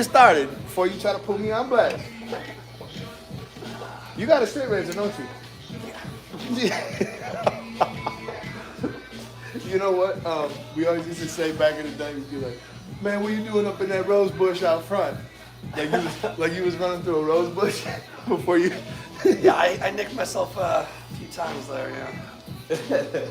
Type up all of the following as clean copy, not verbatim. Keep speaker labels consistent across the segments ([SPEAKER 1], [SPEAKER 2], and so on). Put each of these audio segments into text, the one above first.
[SPEAKER 1] get started, before you try to put me on blast, you got a straight razor, don't you? You know what? We always used to say back in the day, we'd be like, man, what you doing up in that rose bush out front? Like you was running through a rose bush before you.
[SPEAKER 2] Yeah, I nicked myself a few times there, yeah.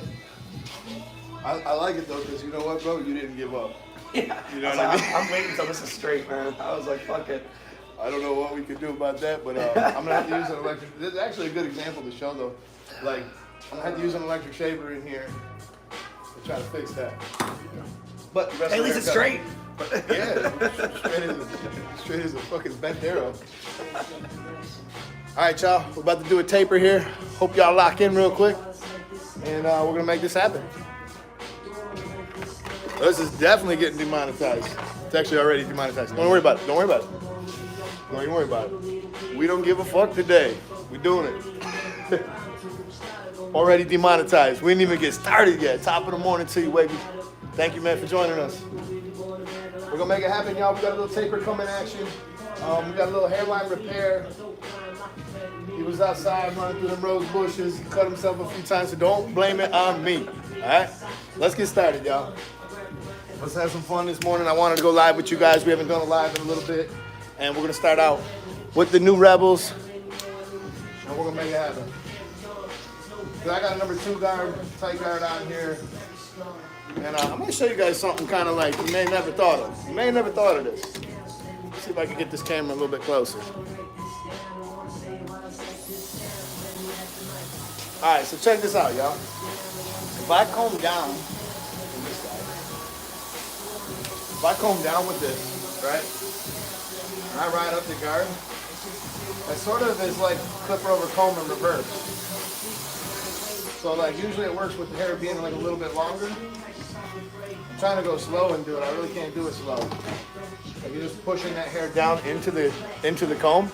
[SPEAKER 1] I like it though, because you know what, bro? You didn't give up.
[SPEAKER 2] Yeah.
[SPEAKER 1] You know what I mean?
[SPEAKER 2] I'm waiting until this is straight, man. I was like, fuck it.
[SPEAKER 1] I don't know what we could do about that, but I'm gonna have to use an electric. This is actually a good example to show though. Like, I'm gonna have to use an electric shaver in here to try to fix that. But the rest
[SPEAKER 2] At least it's straight.
[SPEAKER 1] Yeah, straight as a fucking bent arrow. All right, y'all, we're about to do a taper here. Hope y'all lock in real quick, and we're gonna make this happen. This is definitely getting demonetized. It's actually already demonetized. Don't worry about it. Don't worry about it. Don't even worry about it. We don't give a fuck today. We're doing it. Already demonetized. We didn't even get started yet. Top of the morning to you, baby. Thank you, man, for joining us. We're gonna make it happen, y'all. We got a little taper come in action. We got a little hairline repair. He was outside running through them rose bushes. He cut himself a few times, so don't blame it on me. All right? Let's get started, y'all. Let's have some fun this morning. I wanted to go live with you guys. We haven't done a live in a little bit. And we're gonna start out with the new Rebels. And we're gonna make it happen. So I got a number 2 guard, tight guard on here. And I'm gonna show you guys something kind of like you may never thought of. You may never thought of this. Let's see if I can get this camera a little bit closer. All right, so check this out, y'all. If I comb down from this side, if I comb down with this, right, and I ride up the guard, that sort of is like clipper over comb in reverse. So like usually it works with the hair being like a little bit longer. I'm trying to go slow and do it. I really can't do it slow. Like you're just pushing that hair down into the comb,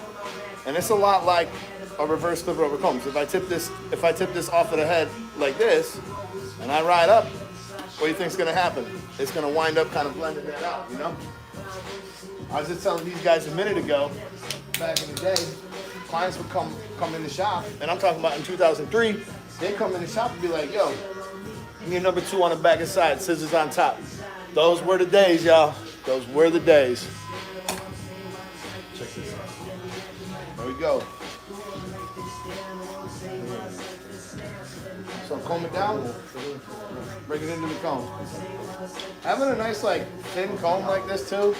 [SPEAKER 1] and it's a lot like a reverse clipper over comb. So if I tip this off of the head like this, and I ride up, what do you think's gonna happen? It's gonna wind up kind of blending that out, you know? I was just telling these guys a minute ago, back in the day, clients would come in the shop, and I'm talking about in 2003. They come in the shop and be like, yo, give me a number 2 on the back and side, scissors on top. Those were the days, y'all. Those were the days. Check this out. There we go. So comb it down, bring it into the comb. Having a nice like thin comb like this too,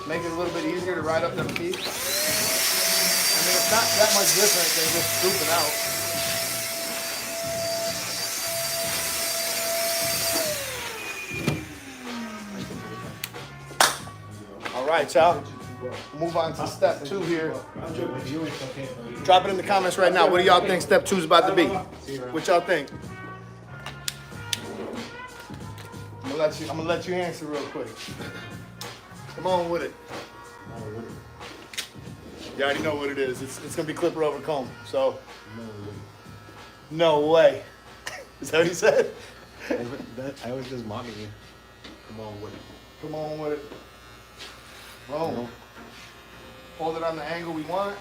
[SPEAKER 1] make it a little bit easier to ride up them teeth. I mean, it's not that much different than just scooping out. All right, y'all. Move on to step 2 here. Drop it in the comments right now. What do y'all think step 2 is about to be? What y'all think? I'm gonna let you answer real quick. Come on with it. You already know what it is. It's gonna be clipper over comb. So, no way. Is that what he said?
[SPEAKER 3] I was just mocking you. Come on with it.
[SPEAKER 1] Come on with it. Boom. Hold it on the angle we want.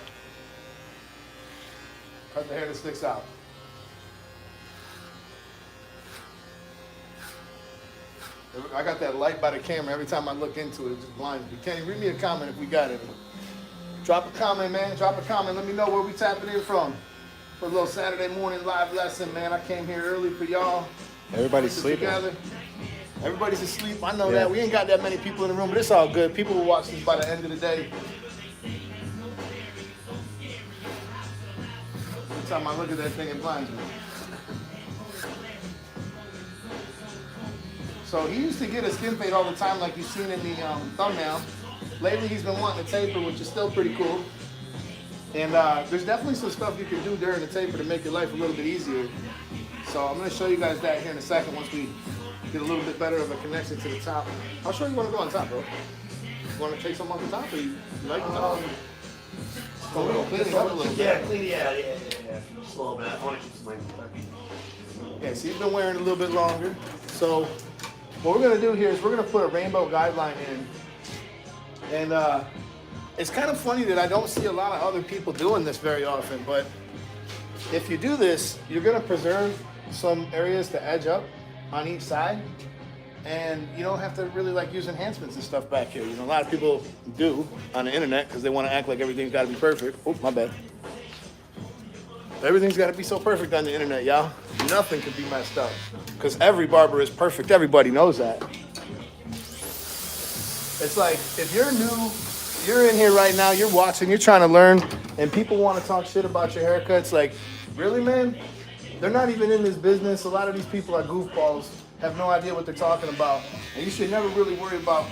[SPEAKER 1] Cut the hair that sticks out. I got that light by the camera. Every time I look into it, it just blinds me. Kenny, read me a comment if we got it. Drop a comment, man. Drop a comment. Let me know where we tapping in from. For a little Saturday morning live lesson, man. I came here early for y'all.
[SPEAKER 3] Everybody's sleeping.
[SPEAKER 1] Together. Everybody's asleep. I know that. We ain't got that many people in the room, but it's all good. People will watch this by the end of the day. Every time I look at that thing, it blinds me. So he used to get a skin fade all the time, like you've seen in the thumbnail. Lately, he's been wanting a taper, which is still pretty cool. And there's definitely some stuff you can do during the taper to make your life a little bit easier. So I'm going to show you guys that here in a second once we get a little bit better of a connection to the top. How sure you want to go on top, bro? You want to take some off the top, or you like the top? Clean it up a little bit.
[SPEAKER 2] Yeah, just a little bit. I want to keep some length.
[SPEAKER 1] Yeah, so you've been wearing a little bit longer. So what we're going to do here is we're going to put a rainbow guideline in And it's kind of funny that I don't see a lot of other people doing this very often, but if you do this, you're gonna preserve some areas to edge up on each side, and you don't have to really like use enhancements and stuff back here. You know, a lot of people do on the internet because they want to act like everything's got to be perfect. Oh, my bad. Everything's got to be so perfect on the internet, y'all. Nothing can be messed up because every barber is perfect. Everybody knows that. It's like if you're new, you're in here right now, you're watching, you're trying to learn, and people want to talk shit about your haircuts. Like, really, man? They're not even in this business. A lot of these people are goofballs, have no idea what they're talking about. And you should never really worry about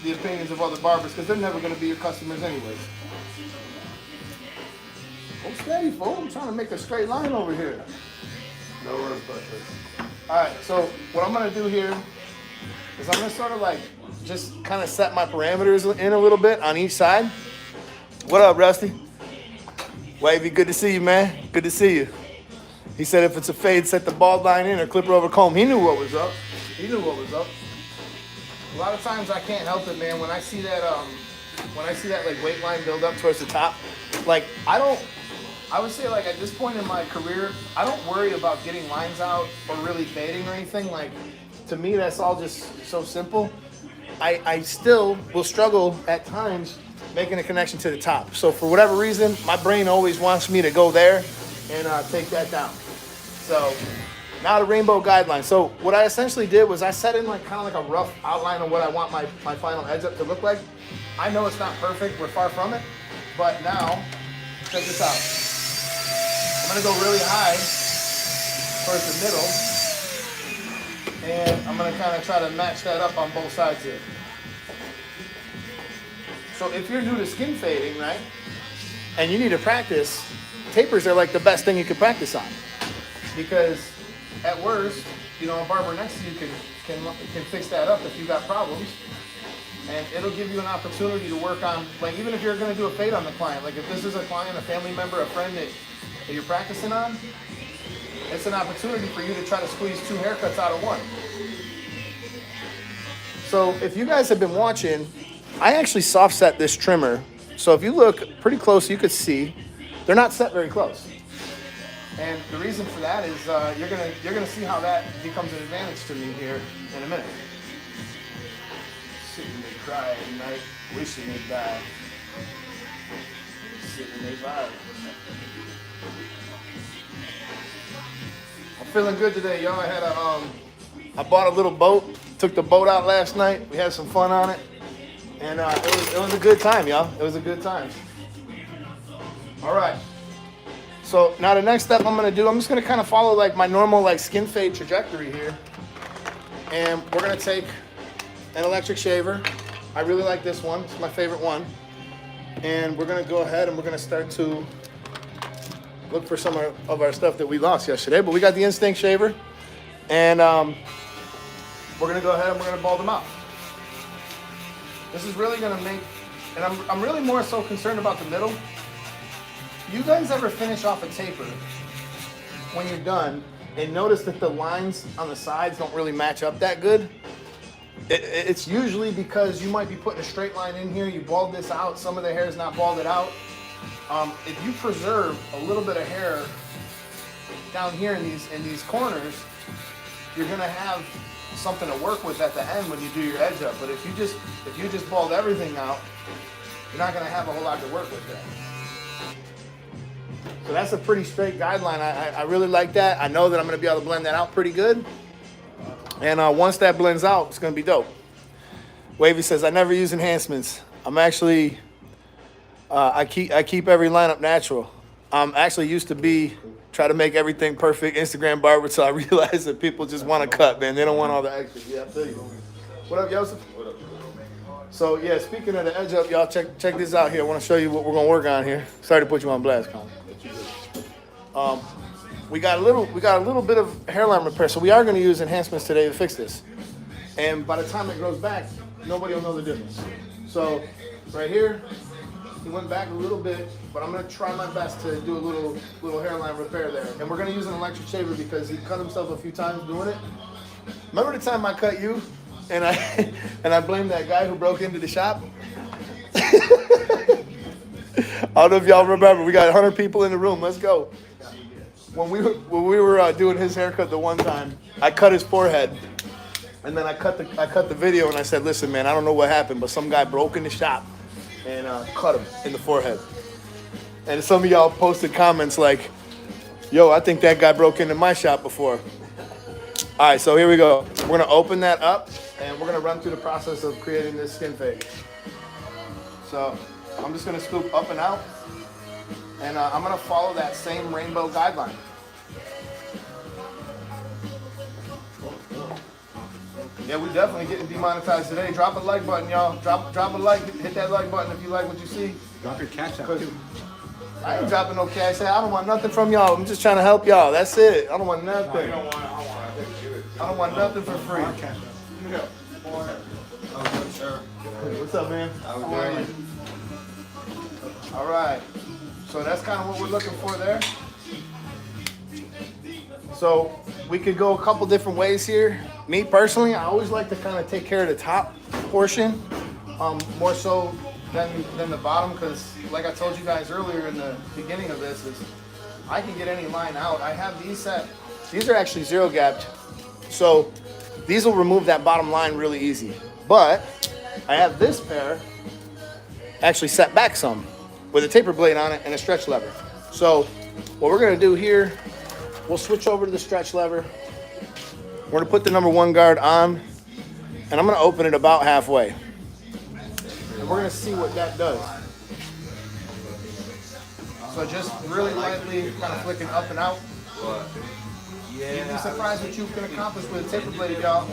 [SPEAKER 1] the opinions of other barbers because they're never going to be your customers anyways. Oh, steady, fool. I'm trying to make a straight line over here. No worries about this. All right, so what I'm going to do here is I'm going to sort of like just kind of set my parameters in a little bit on each side. What up, Rusty? Wavy, good to see you, man. Good to see you. He said if it's a fade, set the bald line in or clip it over comb. He knew what was up. He knew what was up. A lot of times I can't help it, man. When I see that like weight line build up towards the top, like I would say like at this point in my career, I don't worry about getting lines out or really fading or anything. Like to me, that's all just so simple. I still will struggle at times making a connection to the top. So for whatever reason, my brain always wants me to go there and take that down. So now the rainbow guideline. So what I essentially did was I set in like kind of like a rough outline of what I want my final edge up to look like. I know it's not perfect, we're far from it, but now, check this out. I'm gonna go really high towards the middle, and I'm gonna kind of try to match that up on both sides here. So if you're new to skin fading, right, and you need to practice, tapers are like the best thing you can practice on, because at worst, you know, a barber next to you can fix that up if you got problems, and it'll give you an opportunity to work on, like even if you're going to do a fade on the client, like if this is a client, a family member, a friend that you're practicing on, it's an opportunity for you to try to squeeze 2 haircuts out of one. So if you guys have been watching, I actually soft set this trimmer. So if you look pretty close, you could see they're not set very close. And the reason for that is you're gonna see how that becomes an advantage to me here in a minute. Sitting they cry at night, wishing they died. Sitting they vibe. I'm feeling good today, y'all. I bought a little boat. Took the boat out last night. We had some fun on it, and it was a good time, y'all. It was a good time. All right. So now the next step I'm gonna do, I'm just gonna kind of follow like my normal like skin fade trajectory here. And we're gonna take an electric shaver. I really like this one, it's my favorite one. And we're gonna go ahead and we're gonna start to look for some of our stuff that we lost yesterday. But we got the Instinct shaver. And we're gonna go ahead and we're gonna bald them out. This is really gonna make, and I'm really more so concerned about the middle. You guys ever finish off a taper when you're done and notice that the lines on the sides don't really match up that good? It's usually because you might be putting a straight line in here, you bald this out, some of the hair is not balded out. If you preserve a little bit of hair down here in these corners, you're gonna have something to work with at the end when you do your edge up. But if you just bald everything out, you're not gonna have a whole lot to work with there. So that's a pretty straight guideline. I really like that. I know that I'm going to be able to blend that out pretty good. And once that blends out, it's going to be dope. Wavy says, I never use enhancements. I'm actually, I keep every lineup natural. I'm actually used to try to make everything perfect Instagram barber until I realized that people just want to cut, man. They don't want all the extras. Yeah, I feel you. What up, Joseph? What up? So yeah, speaking of the edge up, y'all, check this out here. I want to show you what we're going to work on here. Sorry to put you on blast, Colin. We got a little bit of hairline repair, so we are going to use enhancements today to fix this. And by the time it grows back, nobody will know the difference. So right here, he went back a little bit, but I'm going to try my best to do a little hairline repair there. And we're going to use an electric shaver because he cut himself a few times doing it. Remember the time I cut you, and I blamed that guy who broke into the shop? don't know if y'all remember. We got 100 people in the room. Let's go. When we were doing his haircut the one time, I cut his forehead, and then I cut the video, and I said, "Listen, man, I don't know what happened, but some guy broke in the shop and cut him in the forehead." And some of y'all posted comments like, "Yo, I think that guy broke into my shop before." All right, so here we go. We're gonna open that up, and we're gonna run through the process of creating this skin fade. So I'm just gonna scoop up and out, and I'm gonna follow that same rainbow guideline. Yeah, we definitely getting demonetized today. Drop a like button, y'all. Drop a like. Hit that like button if you like what you see.
[SPEAKER 3] Drop your cash out too.
[SPEAKER 1] I ain't dropping no cash. I don't want nothing from y'all. I'm just trying to help y'all. That's it. I don't want nothing. I don't want nothing for free. What's up, man? How are you? All right. So that's kind of what we're looking for there. So we could go a couple different ways here. Me personally, I always like to kind of take care of the top portion, more so than the bottom, because like I told you guys earlier in the beginning of this, is I can get any line out. I have these set. These are actually zero gapped, so these will remove that bottom line really easy. But I have this pair actually set back some with a taper blade on it and a stretch lever. So what we're gonna do here, we'll switch over to the stretch lever. We're gonna put the number 1 guard on, and I'm gonna open it about halfway. And we're gonna see what that does. So just really lightly kind of flicking up and out. You'd be surprised what you can accomplish with a taper blade, y'all.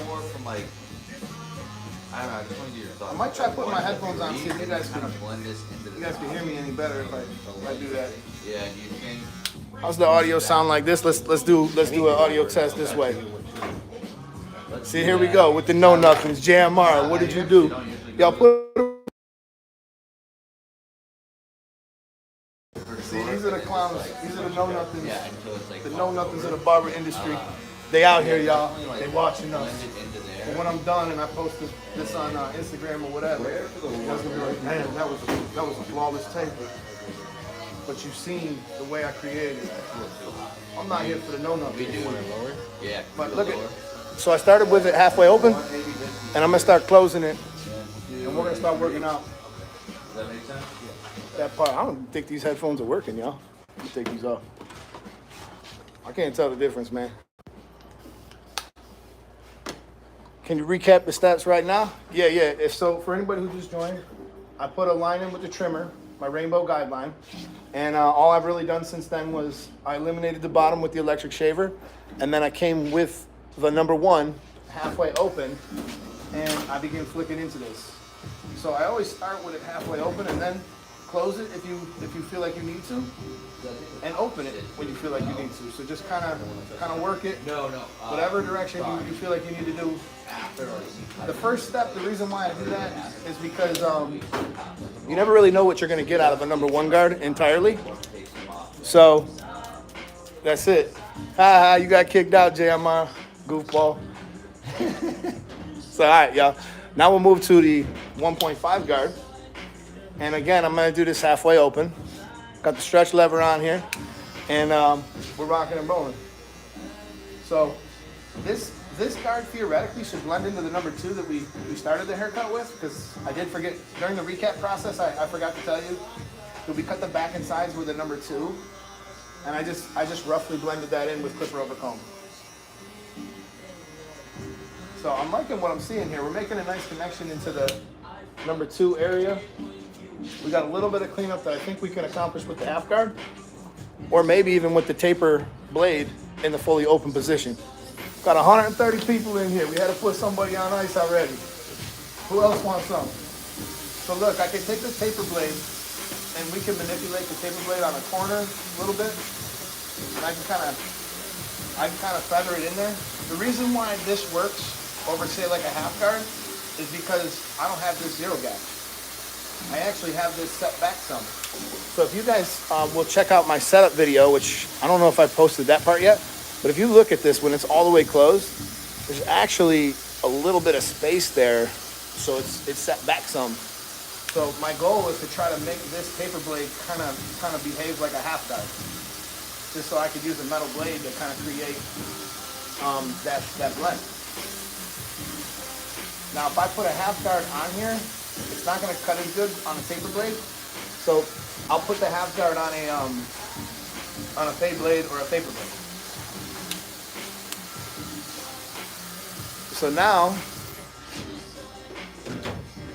[SPEAKER 1] I might try putting my headphones on, see if you guys can hear me any better if I do that.
[SPEAKER 2] Yeah, you can.
[SPEAKER 1] How's the audio sound like this? Let's do an audio test this way. See, here we go with the no nothings. JMR, what did you do? Y'all put. See, these are the clowns. These are the no nothings. The no nothings of the barber industry. They out here, y'all. They watching us. And when I'm done and I post this on Instagram or whatever, you guys gonna be like, man, that was a flawless tape. But you've seen the way I created it. I'm not here for the no nothing.
[SPEAKER 2] Yeah.
[SPEAKER 1] But look at. So I started with it halfway open, and I'm gonna start closing it, and we're gonna start working out.
[SPEAKER 2] Does that make sense?
[SPEAKER 1] That part. I don't think these headphones are working, y'all. Let me take these off. I can't tell the difference, man. Can you recap the stats right now? Yeah. If so, for anybody who just joined, I put a line in with the trimmer, my rainbow guideline, and all I've really done since then was I eliminated the bottom with the electric shaver, and then I came with the number 1 halfway open, and I begin flicking into this. So I always start with it halfway open and then close it if you feel like you need to, and open it when you feel like you need to. So just kind of work it. Whatever direction you feel like you need to do. The first step, the reason why I do that is because you never really know what you're going to get out of a number 1 guard entirely. So that's it. Ha, you got kicked out, JMR. Goofball. So all right, y'all. Now we'll move to the 1.5 guard. And again, I'm gonna do this halfway open. Got the stretch lever on here, and we're rocking and rolling. So this guard theoretically should blend into the number 2 that we started the haircut with, because I did forget during the recap process. I forgot to tell you that we cut the back and sides with the number 2, and I just roughly blended that in with clipper over comb. So I'm liking what I'm seeing here. We're making a nice connection into the number 2 area. We got a little bit of cleanup that I think we can accomplish with the half guard, or maybe even with the taper blade in the fully open position. Got 130 people in here. We had to put somebody on ice already. Who else wants some? So look, I can take the taper blade and we can manipulate the taper blade on a corner a little bit, and I can kind of feather it in there. The reason why this works over, say, like a half guard is because I don't have this zero gap. I actually have this set back some. So if you guys will check out my setup video, which I don't know if I posted that part yet, but if you look at this when it's all the way closed, there's actually a little bit of space there, so it's set back some. So my goal was to try to make this paper blade kind of behave like a half dart, just so I could use a metal blade to kind of create that blend. Now, if I put a half dart on here, it's not going to cut as good on a taper blade. So I'll put the half dart on a fade blade or a paper blade. So now,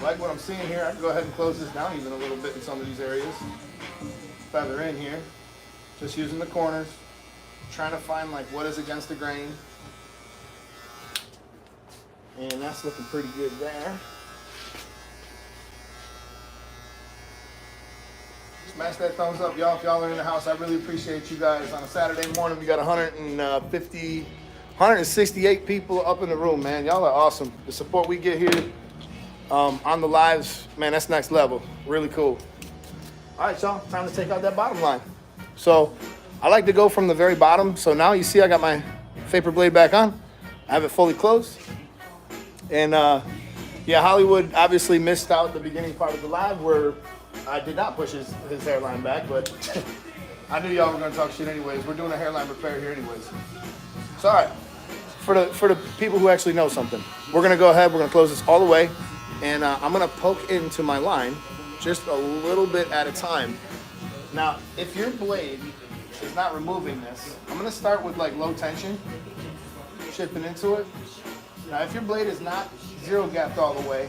[SPEAKER 1] like what I'm seeing here, I can go ahead and close this down even a little bit in some of these areas. Feather in here, just using the corners, trying to find like what is against the grain. And that's looking pretty good there. Smash that thumbs up, y'all, if y'all are in the house. I really appreciate you guys. On a Saturday morning, we got 168 people up in the room, man. Y'all are awesome. The support we get here on the lives, man, that's next level. Really cool. All right, y'all, time to take out that bottom line. So I like to go from the very bottom. So now you see I got my paper blade back on. I have it fully closed. And yeah, Hollywood obviously missed out the beginning part of the live where I did not push his hairline back, but I knew y'all were gonna talk shit anyways. We're doing a hairline repair here anyways. So all right, for the people who actually know something, we're gonna go ahead, we're gonna close this all the way, and I'm gonna poke into my line just a little bit at a time. Now, if your blade is not removing this, I'm gonna start with like low tension, shipping into it. Now, if your blade is not zero gapped all the way,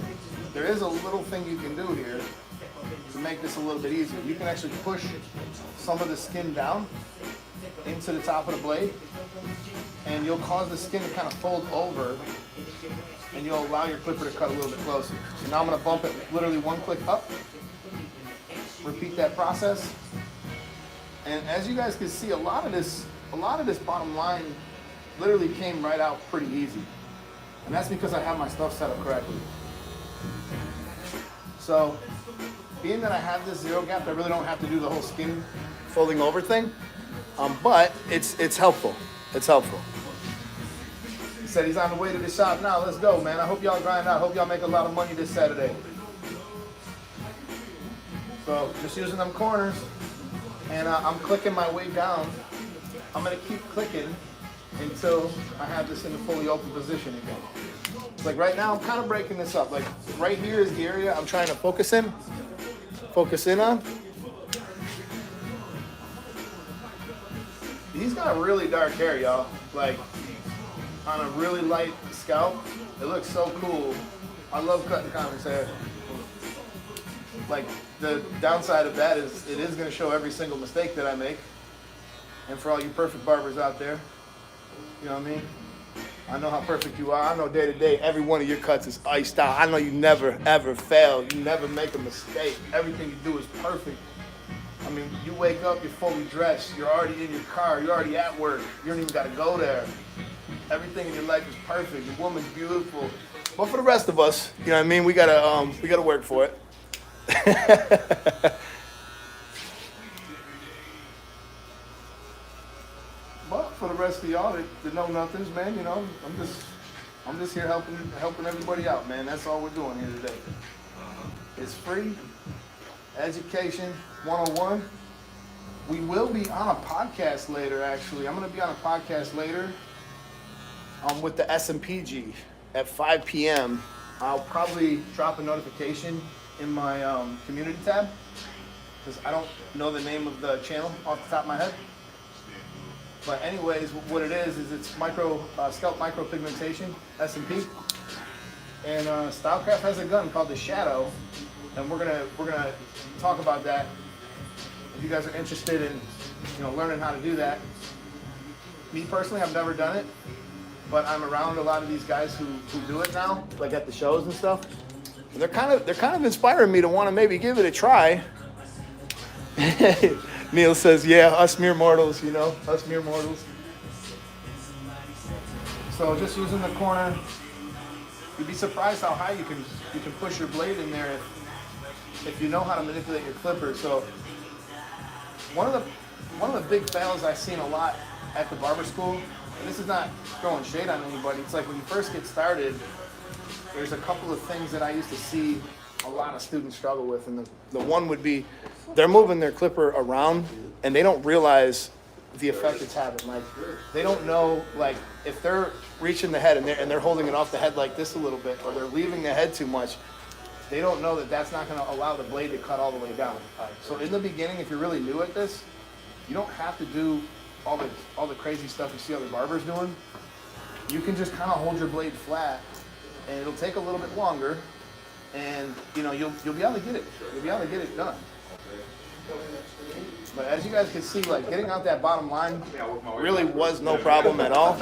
[SPEAKER 1] there is a little thing you can do here to make this a little bit easier. You can actually push some of the skin down into the top of the blade, and you'll cause the skin to kind of fold over, and you'll allow your clipper to cut a little bit closer. So now I'm gonna bump it literally one click up, repeat that process. And as you guys can see, a lot of this bottom line literally came right out pretty easy. And that's because I have my stuff set up correctly. So, being that I have this zero gap, I really don't have to do the whole skin folding over thing. But it's helpful. It's helpful. He said he's on the way to the shop now. Let's go, man. I hope y'all grind out. I hope y'all make a lot of money this Saturday. So, just using them corners, and I'm clicking my way down. I'm gonna keep clicking until I have this in a fully open position again. Like right now, I'm kind of breaking this up. Like right here is the area I'm trying to focus in on. He's got really dark hair, y'all. Like on a really light scalp. It looks so cool. I love cutting Connor's hair. Like the downside of that is it is gonna show every single mistake that I make. And for all you perfect barbers out there, you know what I mean? I know how perfect you are. I know day to day, every one of your cuts is iced out. I know you never, ever fail. You never make a mistake. Everything you do is perfect. I mean, you wake up, you're fully dressed. You're already in your car. You're already at work. You don't even got to go there. Everything in your life is perfect. Your woman's beautiful. But for the rest of us, you know what I mean? We gotta work for it. But for the rest of y'all that know nothings, man, you know, I'm just here helping everybody out, man. That's all we're doing here today. It's free education 101. We will be on a podcast later, actually. I'm gonna be on a podcast later with the SMPG at 5 p.m. I'll probably drop a notification in my community tab because I don't know the name of the channel off the top of my head. But anyways, what it is it's scalp micropigmentation, S&P. And Stylecraft has a gun called the Shadow, and we're gonna talk about that. If you guys are interested in, you know, learning how to do that. Me personally, I've never done it, but I'm around a lot of these guys who do it now, like at the shows and stuff. And they're kind of inspiring me to want to maybe give it a try. Neil says, yeah, us mere mortals, you know, us mere mortals. So just using the corner, you'd be surprised how high you can push your blade in there if you know how to manipulate your clipper. So one of the big fails I've seen a lot at the barber school, and this is not throwing shade on anybody, it's like when you first get started, there's a couple of things that I used to see a lot of students struggle with, and the one would be they're moving their clipper around and they don't realize the effect it's having. Like, they don't know, like, if they're reaching the head and they're holding it off the head like this a little bit, or they're leaving the head too much, they don't know that that's not going to allow the blade to cut all the way down. So in the beginning, if you're really new at this, you don't have to do all the crazy stuff you see other barbers doing. You can just kind of hold your blade flat, and it'll take a little bit longer, and you know you'll be able to get it. You'll be able to get it done. But as you guys can see, like, getting out that bottom line really was no problem at all.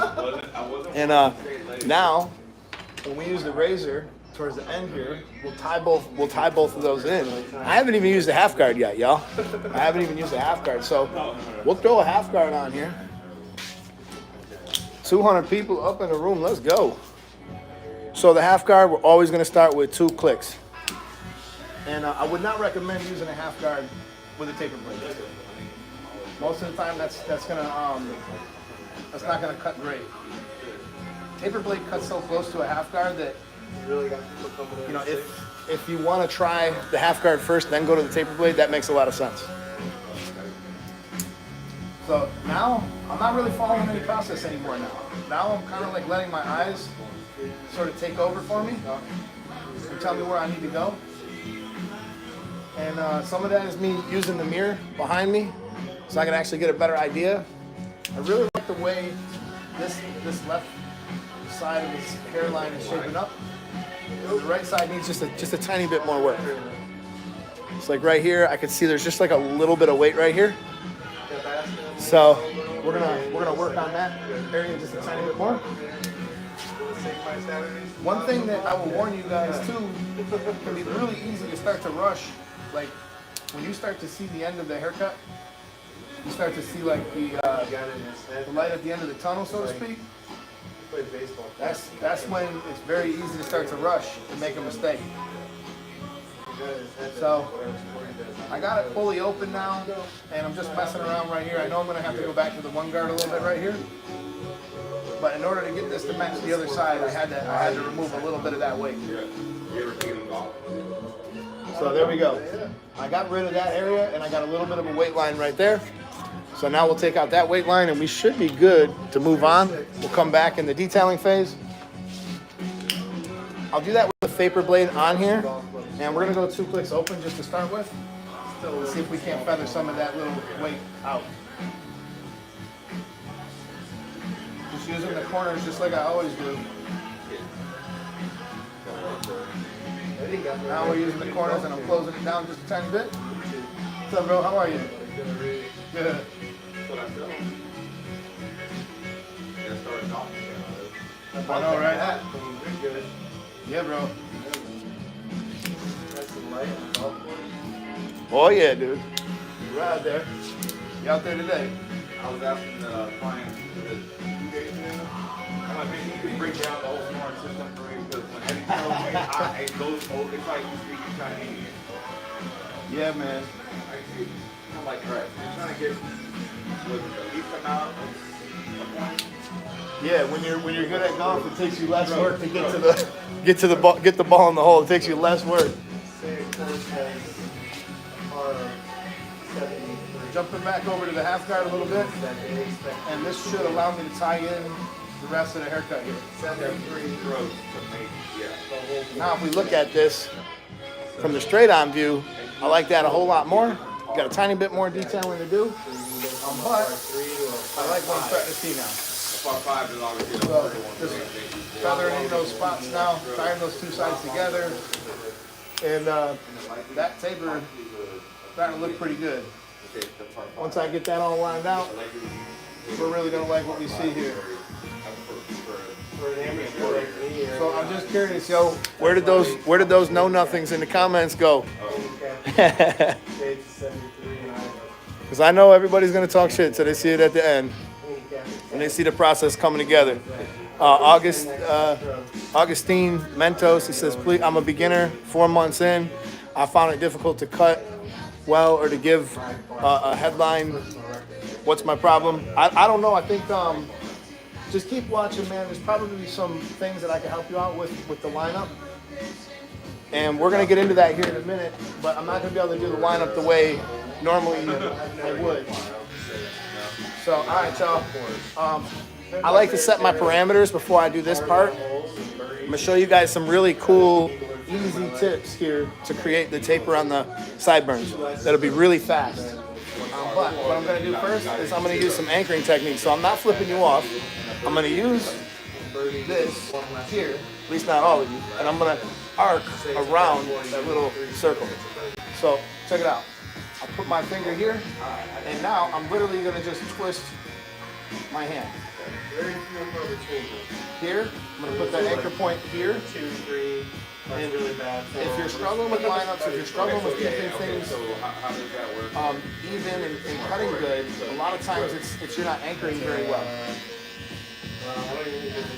[SPEAKER 1] And now, when we use the razor towards the end here, we'll tie both of those in. I haven't even used the half guard yet, y'all. I haven't even used the half guard, so we'll throw a half guard on here. 200 people up in the room, let's go. So the half guard, we're always going to start with 2 clicks. And I would not recommend using a half guard with a taper blade. Most of the time, that's not gonna cut great. Taper blade cuts so close to a half guard that, you know, if you want to try the half guard first, then go to the taper blade, that makes a lot of sense. So now I'm not really following any process anymore. Now I'm kind of like letting my eyes sort of take over for me and tell me where I need to go. And some of that is me using the mirror behind me, so I can actually get a better idea. I really like the way this left side of this hairline is shaping up. The right side needs just a tiny bit more work. It's like right here, I can see there's just like a little bit of weight right here. So we're gonna work on that area just a tiny bit more. One thing that I will warn you guys too, it can be really easy to start to rush. Like, when you start to see the end of the haircut, you start to see like the light at the end of the tunnel, so to speak. That's when it's very easy to start to rush and make a mistake. So I got it fully open now, and I'm just messing around right here. I know I'm going to have to go back to the one guard a little bit right here, but in order to get this to match the other side, I had to remove a little bit of that weight. So there we go. I got rid of that area, and I got a little bit of a weight line right there. So now we'll take out that weight line, and we should be good to move on. We'll come back in the detailing phase. I'll do that with the vapor blade on here, and we're gonna go 2 clicks open just to start with. Let's see if we can't feather some of that little weight out. Just using the corners just like I always do. Now we're using the corners, and I'm closing it down just a tiny bit. What's up, bro? How are you? Good. I know, right? Yeah, bro. Oh yeah, dude. You're out there. You out there today?
[SPEAKER 4] I was asking the client, I'm like, man, you can break down the whole smart system for me, because when Eddie tells me, it goes over, it's like you speak Chinese.
[SPEAKER 1] Yeah, man.
[SPEAKER 4] I'm like, all right, you're trying to get the least amount of points.
[SPEAKER 1] Yeah, when you're good at golf, it takes you less work to get the ball in the hole. It takes you less work. Jumping back over to the half guard a little bit, and this should allow me to tie in the rest of the haircut here.
[SPEAKER 4] 73 strokes to make, yeah.
[SPEAKER 1] Now, if we look at this from the straight-on view, I like that a whole lot more. Got a tiny bit more detailing to do, but I like what I'm starting to see now. So just feathering in those spots now, tying those 2 sides together, and that taper starting to look pretty good. Once I get that all lined out, we're really gonna like what we see here. So I'm just curious, yo, where did those know nothings in the comments go? Because I know everybody's gonna talk shit till they see it at the end, and they see the process coming together. Augustine Mentos, he says, please, I'm a beginner, 4 months in. I found it difficult to cut well or to give a headline. What's my problem? I don't know. I think just keep watching, man. There's probably some things that I can help you out with the lineup. And we're gonna get into that here in a minute, but I'm not gonna be able to do the lineup the way normally I would. So, all right, y'all. I like to set my parameters before I do this part. I'm gonna show you guys some really cool, easy tips here to create the taper on the sideburns. That'll be really fast. But what I'm gonna do first is I'm gonna use some anchoring techniques. So I'm not flipping you off. I'm gonna use this here, at least not all of you, and I'm gonna arc around that little circle. So check it out. I'll put my finger here, and now I'm literally gonna just twist my hand. Here, I'm gonna put that anchor point here.
[SPEAKER 3] 2, 3.
[SPEAKER 1] And if you're struggling with lineups, if you're struggling with keeping things even and cutting good, a lot of times it's you're not anchoring very well.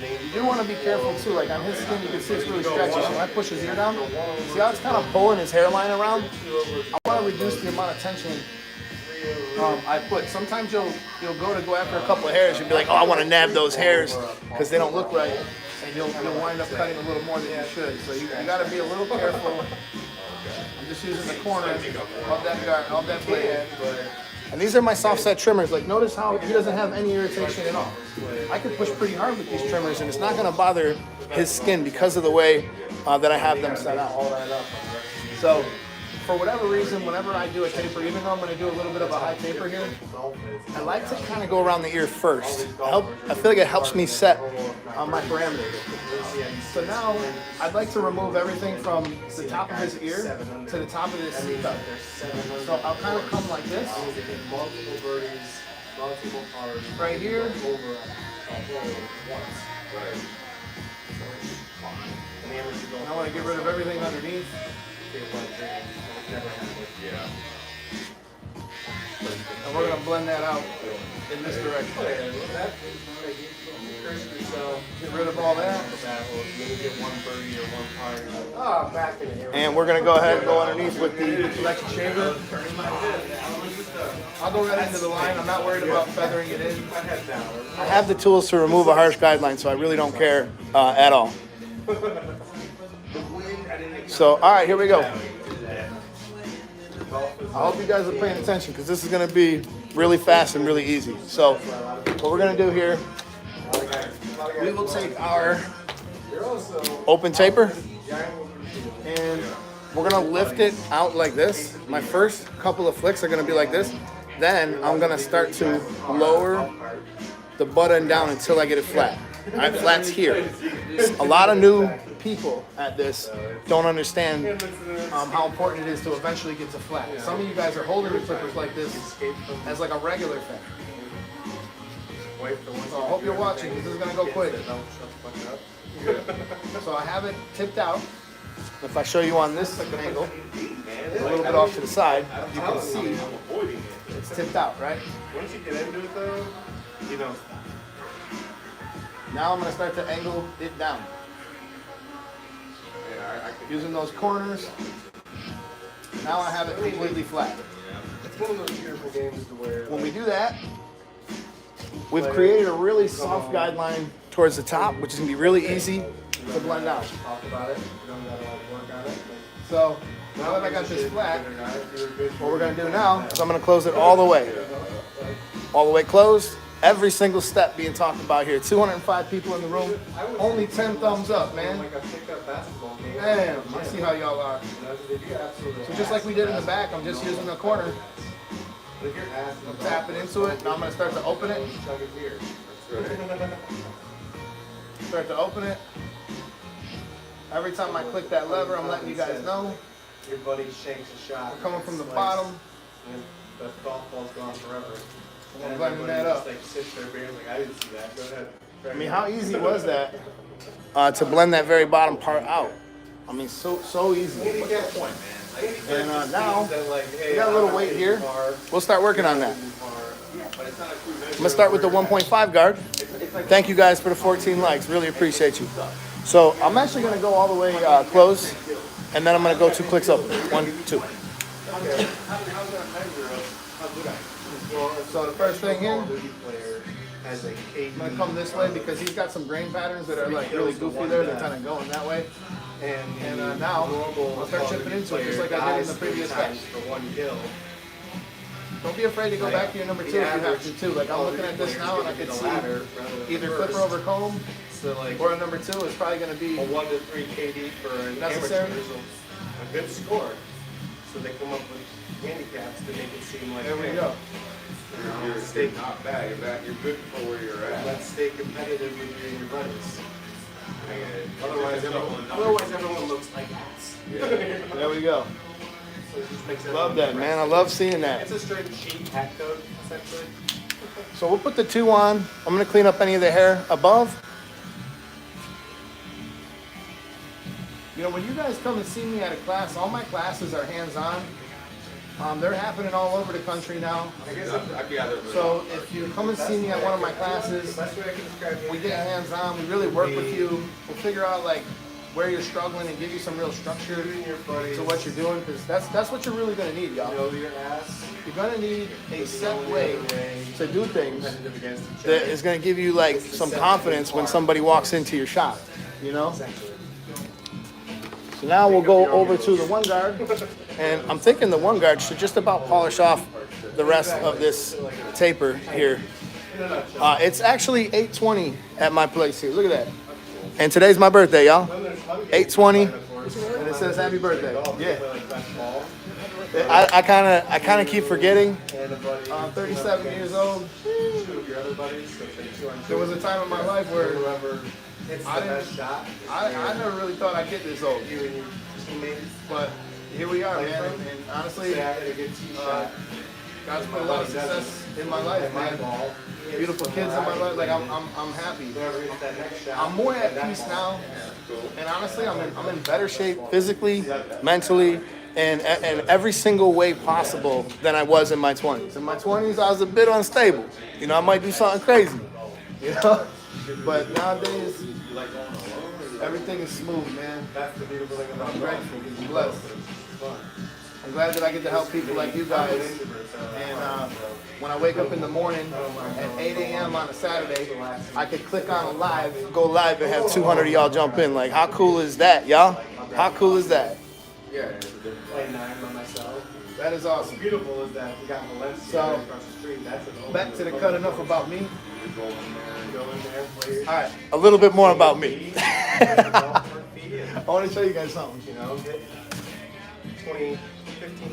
[SPEAKER 1] You do want to be careful too. Like on his skin, you can see it's really stretchy. So when I push his ear down, see how it's kind of pulling his hairline around? I want to reduce the amount of tension I put. Sometimes you'll go after a couple of hairs. You'll be like, oh, I want to nab those hairs because they don't look right. And you'll wind up cutting a little more than you should. So you got to be a little careful. I'm just using the corner of that guard, of that blade. And these are my soft set trimmers. Like notice how he doesn't have any irritation at all. I can push pretty hard with these trimmers and it's not going to bother his skin because of the way that I have them set up. So for whatever reason, whenever I do a taper, even though I'm going to do a little bit of a high taper here, I like to kind of go around the ear first. I feel like it helps me set my parameters. So now I'd like to remove everything from the top of his ear to the top of his C-cup. So I'll kind of come like this, right here. And I want to get rid of everything underneath. And we're going to blend that out in this direction. Get rid of all that. And we're going to go ahead and go underneath with the electric shaver. I'll go right into the line. I'm not worried about feathering it in. I have the tools to remove a harsh guideline, so I really don't care at all. So, all right, here we go. I hope you guys are paying attention because this is going to be really fast and really easy. So what we're going to do here, we will take our open taper and we're going to lift it out like this. My first couple of flicks are going to be like this. Then I'm going to start to lower the butt end down until I get it flat. All right, flat's here. A lot of new people at this don't understand how important it is to eventually get to flat. Some of you guys are holding the clippers like this as like a regular thing. So I hope you're watching because this is going to go quick. So I have it tipped out. If I show you on this angle, a little bit off to the side, you can see it's tipped out, right?
[SPEAKER 3] Once you get into it though, you know.
[SPEAKER 1] Now I'm going to start to angle it down. Using those corners. Now I have it completely flat.
[SPEAKER 3] It's one of those beautiful games to where
[SPEAKER 1] When we do that, we've created a really soft guideline towards the top, which is going to be really easy to blend out.
[SPEAKER 3] talk about it, you don't gotta like work on it.
[SPEAKER 1] So now that I got this flat, what we're going to do now is I'm going to close it all the way. All the way closed. Every single step being talked about here. 205 people in the room. Only 10 thumbs up, man. Damn, I see how y'all are. So just like we did in the back, I'm just using the corner. I'm tapping into it. Now I'm going to start to open it. Start to open it. Every time I click that lever, I'm letting you guys know.
[SPEAKER 3] Your buddy shanks a shot.
[SPEAKER 1] We're coming from the bottom.
[SPEAKER 3] The golf ball's gone forever.
[SPEAKER 1] I'm blending that up.
[SPEAKER 3] Like sits there being like, I didn't see that. Go ahead.
[SPEAKER 1] I mean, how easy was that to blend that very bottom part out? I mean, so easy. And now, we got a little weight here. We'll start working on that. I'm going to start with the 1.5 guard. Thank you guys for the 14 likes. Really appreciate you. So I'm actually going to go all the way close, and then I'm going to go 2 clicks open. 1, 2. So the first thing here, I'm going to come this way because he's got some grain patterns that are like really goofy there. They're kind of going that way. And now I'll start chipping into it just like I did in the previous batch.
[SPEAKER 3] For 1 kill.
[SPEAKER 1] Don't be afraid to go back to your number 2 if you have to too. Like I'm looking at this now and I can see either clipper over comb or a number 2 is probably going to be
[SPEAKER 3] A 1 to 3 KD for an
[SPEAKER 1] necessary.
[SPEAKER 3] amateur is a good score. So they come up with handicaps to make it seem like
[SPEAKER 1] There we go.
[SPEAKER 4] You're not bad. You're good for where you're at.
[SPEAKER 3] let's stay competitive with your buddies.
[SPEAKER 4] Otherwise,
[SPEAKER 3] Otherwise everyone looks like ass.
[SPEAKER 1] There we go.
[SPEAKER 3] So it just makes
[SPEAKER 1] Love
[SPEAKER 3] everyone
[SPEAKER 1] that, man. I love seeing that.
[SPEAKER 3] It's a straight cheat hack code, essentially.
[SPEAKER 1] So we'll put the 2 on. I'm going to clean up any of the hair above. You know, when you guys come and see me at a class, all my classes are hands-on. They're happening all over the country now.
[SPEAKER 4] I guess I'd be either.
[SPEAKER 1] So if you come and see me at one of my classes,
[SPEAKER 3] The best way I can describe it.
[SPEAKER 1] we get hands-on. We really work with you. We'll figure out like where you're struggling and give you some real structure to what you're doing, because that's what you're really going to need, y'all.
[SPEAKER 3] Know your ass.
[SPEAKER 1] You're going to need a set way to do things
[SPEAKER 3] Competitive against each
[SPEAKER 1] that
[SPEAKER 3] other.
[SPEAKER 1] is going to give you like some confidence when somebody walks into your shop, you know?
[SPEAKER 3] Essentially.
[SPEAKER 1] So now we'll go over to the 1 guard, and I'm thinking the 1 guard should just about polish off the rest of this taper here. It's actually 8:20 at my place here. Look at that. And today's my birthday, y'all. 8:20, and it says happy birthday. Yeah. I kind of keep forgetting. I'm 37 years old. There was a time in my life where I never really thought I'd get this old. But here we are, man. And honestly, God's put a lot of success in my life, man. Beautiful kids in my life. Like I'm happy. I'm more at peace now. And honestly, I'm in better shape physically, mentally, and every single way possible than I was in my 20s. In my 20s, I was a bit unstable. You know, I might do something crazy. You know, but nowadays, everything is smooth, man.
[SPEAKER 3] That's the beautiful thing about
[SPEAKER 1] I'm grateful. I'm blessed. I'm glad that I get to help people like you guys. And when I wake up in the morning at 8 a.m. on a Saturday, I could click on a live, go live, and have 200 of y'all jump in. Like, how cool is that, y'all? How cool is that?
[SPEAKER 3] Yeah, play 9 by myself.
[SPEAKER 1] That is awesome.
[SPEAKER 3] Beautiful is that we got Valencia
[SPEAKER 1] So,
[SPEAKER 3] across the street. That's an
[SPEAKER 1] back to the cut. Enough about me.
[SPEAKER 3] Go in there, play.
[SPEAKER 1] All right, a little bit more about me.
[SPEAKER 3] I
[SPEAKER 1] I want to show you guys something.
[SPEAKER 3] You know, get 15,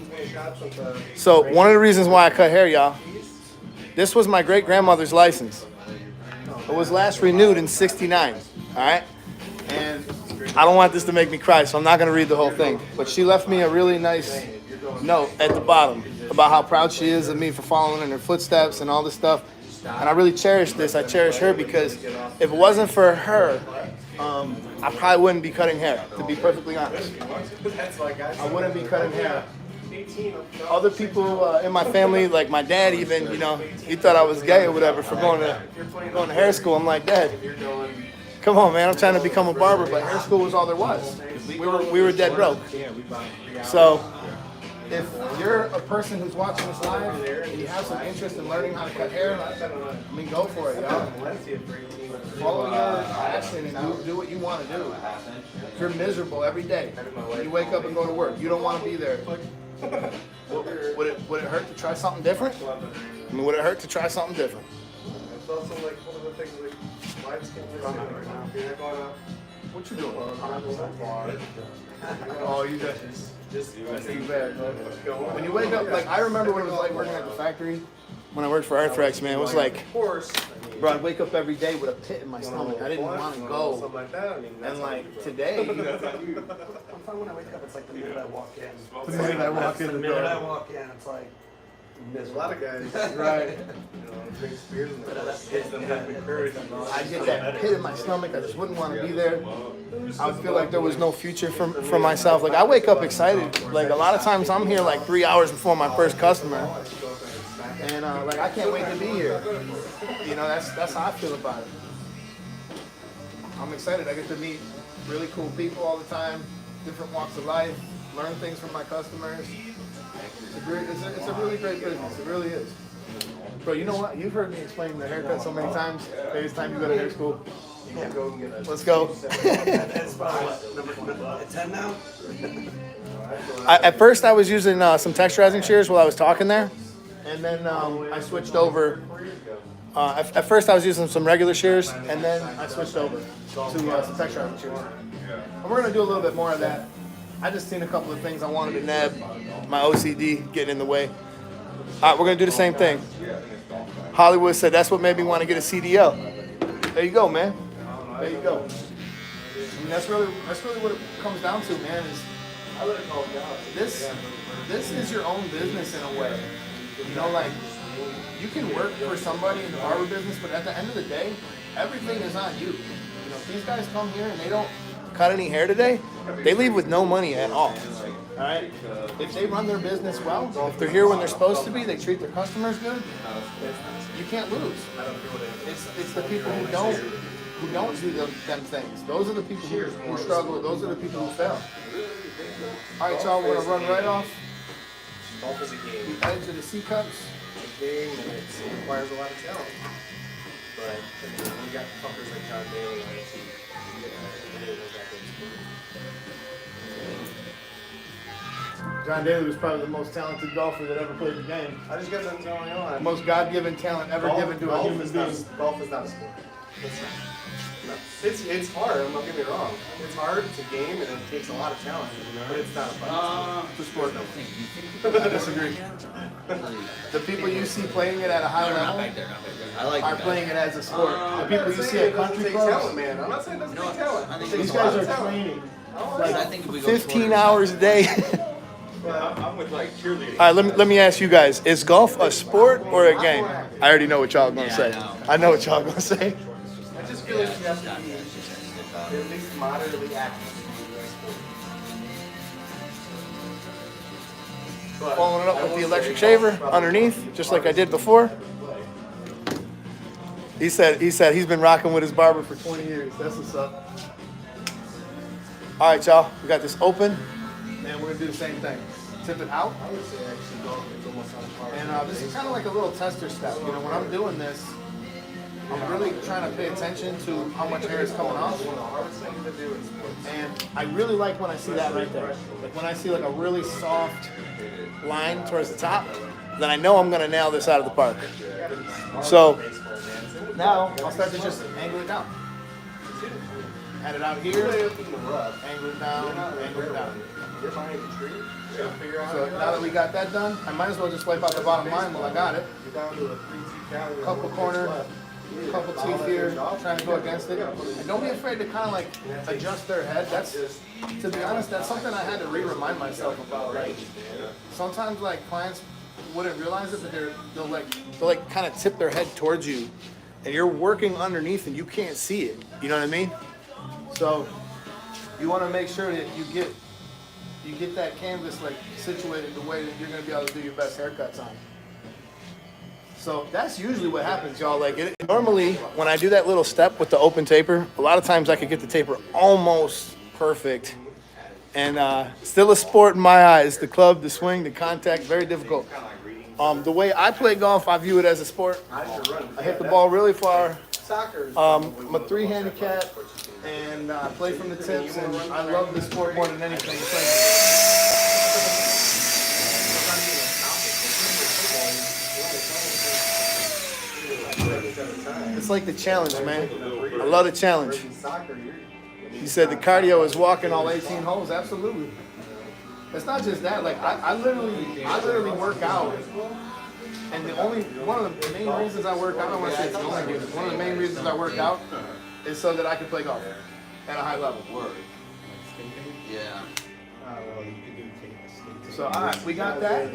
[SPEAKER 3] 20 shots of the.
[SPEAKER 1] So one of the reasons why I cut hair, y'all, this was my great-grandmother's license. It was last renewed in '69, all right? And I don't want this to make me cry, so I'm not going to read the whole thing. But she left me a really nice note at the bottom about how proud she is of me for following in her footsteps and all this stuff. And I really cherish this. I cherish her because if it wasn't for her, I probably wouldn't be cutting hair, to be perfectly honest. I wouldn't be cutting hair. Other people in my family, like my dad even, you know, he thought I was gay or whatever for going to hair school. I'm like, Dad, come on, man, I'm trying to become a barber, but hair school was all there was. We were dead broke. So if you're a person who's watching this live and you have some interest in learning how to cut hair, I mean, go for it, y'all. Follow your passion and do what you want to do. If you're miserable every day, you wake up and go to work, you don't want to be there. Would it hurt to try something different? I mean, would it hurt to try something different?
[SPEAKER 3] It's also like one of the things like life's getting right now. You're going up.
[SPEAKER 1] What you doing?
[SPEAKER 3] Oh,
[SPEAKER 1] Oh, you just too bad, man. When you wake up, like I remember what it was like working at the factory when I worked for Arthrex, man. It was like,
[SPEAKER 3] of course.
[SPEAKER 1] bro, I'd wake up every day with a pit in my stomach. I didn't want to go.
[SPEAKER 3] Something like that. I mean,
[SPEAKER 1] And like today,
[SPEAKER 2] When I wake up, it's like the minute I walk in.
[SPEAKER 1] the minute I walk in
[SPEAKER 2] The
[SPEAKER 1] the
[SPEAKER 2] minute I
[SPEAKER 1] door,
[SPEAKER 2] walk in, it's like
[SPEAKER 3] there's a lot of guys,
[SPEAKER 1] right?
[SPEAKER 3] you know, drink beers and that gives them that encouragement.
[SPEAKER 1] I get that pit in my stomach. I just wouldn't want to be there. I would feel like there was no future for myself. Like I wake up excited. Like a lot of times I'm here like 3 hours before my first customer, and like I can't wait to be here. You know, that's how I feel about it. I'm excited. I get to meet really cool people all the time, different walks of life, learn things from my customers. It's a really great business. It really is. Bro, you know what? You've heard me explain the haircut so many times. Every time you go to hair school,
[SPEAKER 3] Yeah, go and get a
[SPEAKER 1] Let's go.
[SPEAKER 2] That's probably what, at 10 now?
[SPEAKER 1] At first, I was using some texturizing shears while I was talking there, and then I switched over. At first, I was using some regular shears, and then I switched over to some texturizing shears. And we're gonna do a little bit more of that. I just seen a couple of things I wanted to nab. My OCD getting in the way. All right, we're gonna do the same thing. Hollywood said that's what made me want to get a CDL. There you go, man. There you go. I mean, that's really what it comes down to, man. Is this is your own business in a way. You know, like you can work for somebody in the barber business, but at the end of the day, everything is on you. You know, if these guys come here and they don't cut any hair today, they leave with no money at all. All right. If they run their business well, if they're here when they're supposed to be, they treat their customers good, you can't lose. It's the people who don't do them things. Those are the people who struggle. Those are the people who fail. All right, y'all. We're gonna run right off.
[SPEAKER 3] Golf is a game.
[SPEAKER 1] We head to the C cups.
[SPEAKER 3] It's a game and it requires a lot of talent. But we got fuckers like John Daly on the team.
[SPEAKER 1] John Daly was probably the most talented golfer that ever played the game.
[SPEAKER 3] I just got them going on.
[SPEAKER 1] Most God-given talent ever given to a human being.
[SPEAKER 3] Golf is not a sport. It's hard, I'm not getting me wrong. It's hard, it's a game, and it takes a lot of talent. But it's not a fun sport.
[SPEAKER 1] It's a sport. I disagree. The people you see playing it at a high level are playing it as a sport. The people you see at country clubs,
[SPEAKER 3] talent, man. I'm not saying it doesn't take talent.
[SPEAKER 1] these guys are training
[SPEAKER 5] I think if we
[SPEAKER 1] like
[SPEAKER 5] go
[SPEAKER 1] 15 hours a day.
[SPEAKER 4] I'm with like cheerleading.
[SPEAKER 1] All right, let me ask you guys: is golf a sport or a game? I already know what y'all are gonna say. I know what y'all are gonna say.
[SPEAKER 3] I just feel like you have to be at least moderately active.
[SPEAKER 1] Following it up with the electric shaver underneath, just like I did before. He said he's been rocking with his barber for 20 years. That's what's up. All right, y'all. We got this open, and we're gonna do the same thing. Tip it out.
[SPEAKER 3] I would say actually golf is almost on par.
[SPEAKER 1] And this is kind of like a little tester step. You know, when I'm doing this, I'm really trying to pay attention to how much hair is coming off. And I really like when I see that right there. Like when I see like a really soft line towards the top, then I know I'm gonna nail this out of the park. So now I'll start to just angle it down. Add it out here, angle it down, angle it down. So now that we got that done, I might as well just wipe out the bottom line while I got it. Couple corner, couple teeth here, trying to go against it. And don't be afraid to kind of like adjust their head. That's, to be honest, that's something I had to remind myself about. Like sometimes like clients wouldn't realize it, but they'll like kind of tip their head towards you, and you're working underneath and you can't see it. You know what I mean? So you want to make sure that you get that canvas like situated the way that you're going to be able to do your best haircuts on. So that's usually what happens, y'all. Like normally when I do that little step with the open taper, a lot of times I could get the taper almost perfect. And still a sport in my eyes. The club, the swing, the contact, very difficult. The way I play golf, I view it as a sport. I hit the ball really far. I'm a 3 handicap, and I play from the tips, and I love the sport more than anything. It's like the challenge, man. I love the challenge. He said the cardio is walking all 18 holes. Absolutely. It's not just that. Like I literally work out, and one of the main reasons I work out, I don't want to say it's the only reason. One of the main reasons I work out is so that I can play golf at a high level.
[SPEAKER 5] Yeah.
[SPEAKER 1] So all right, we got that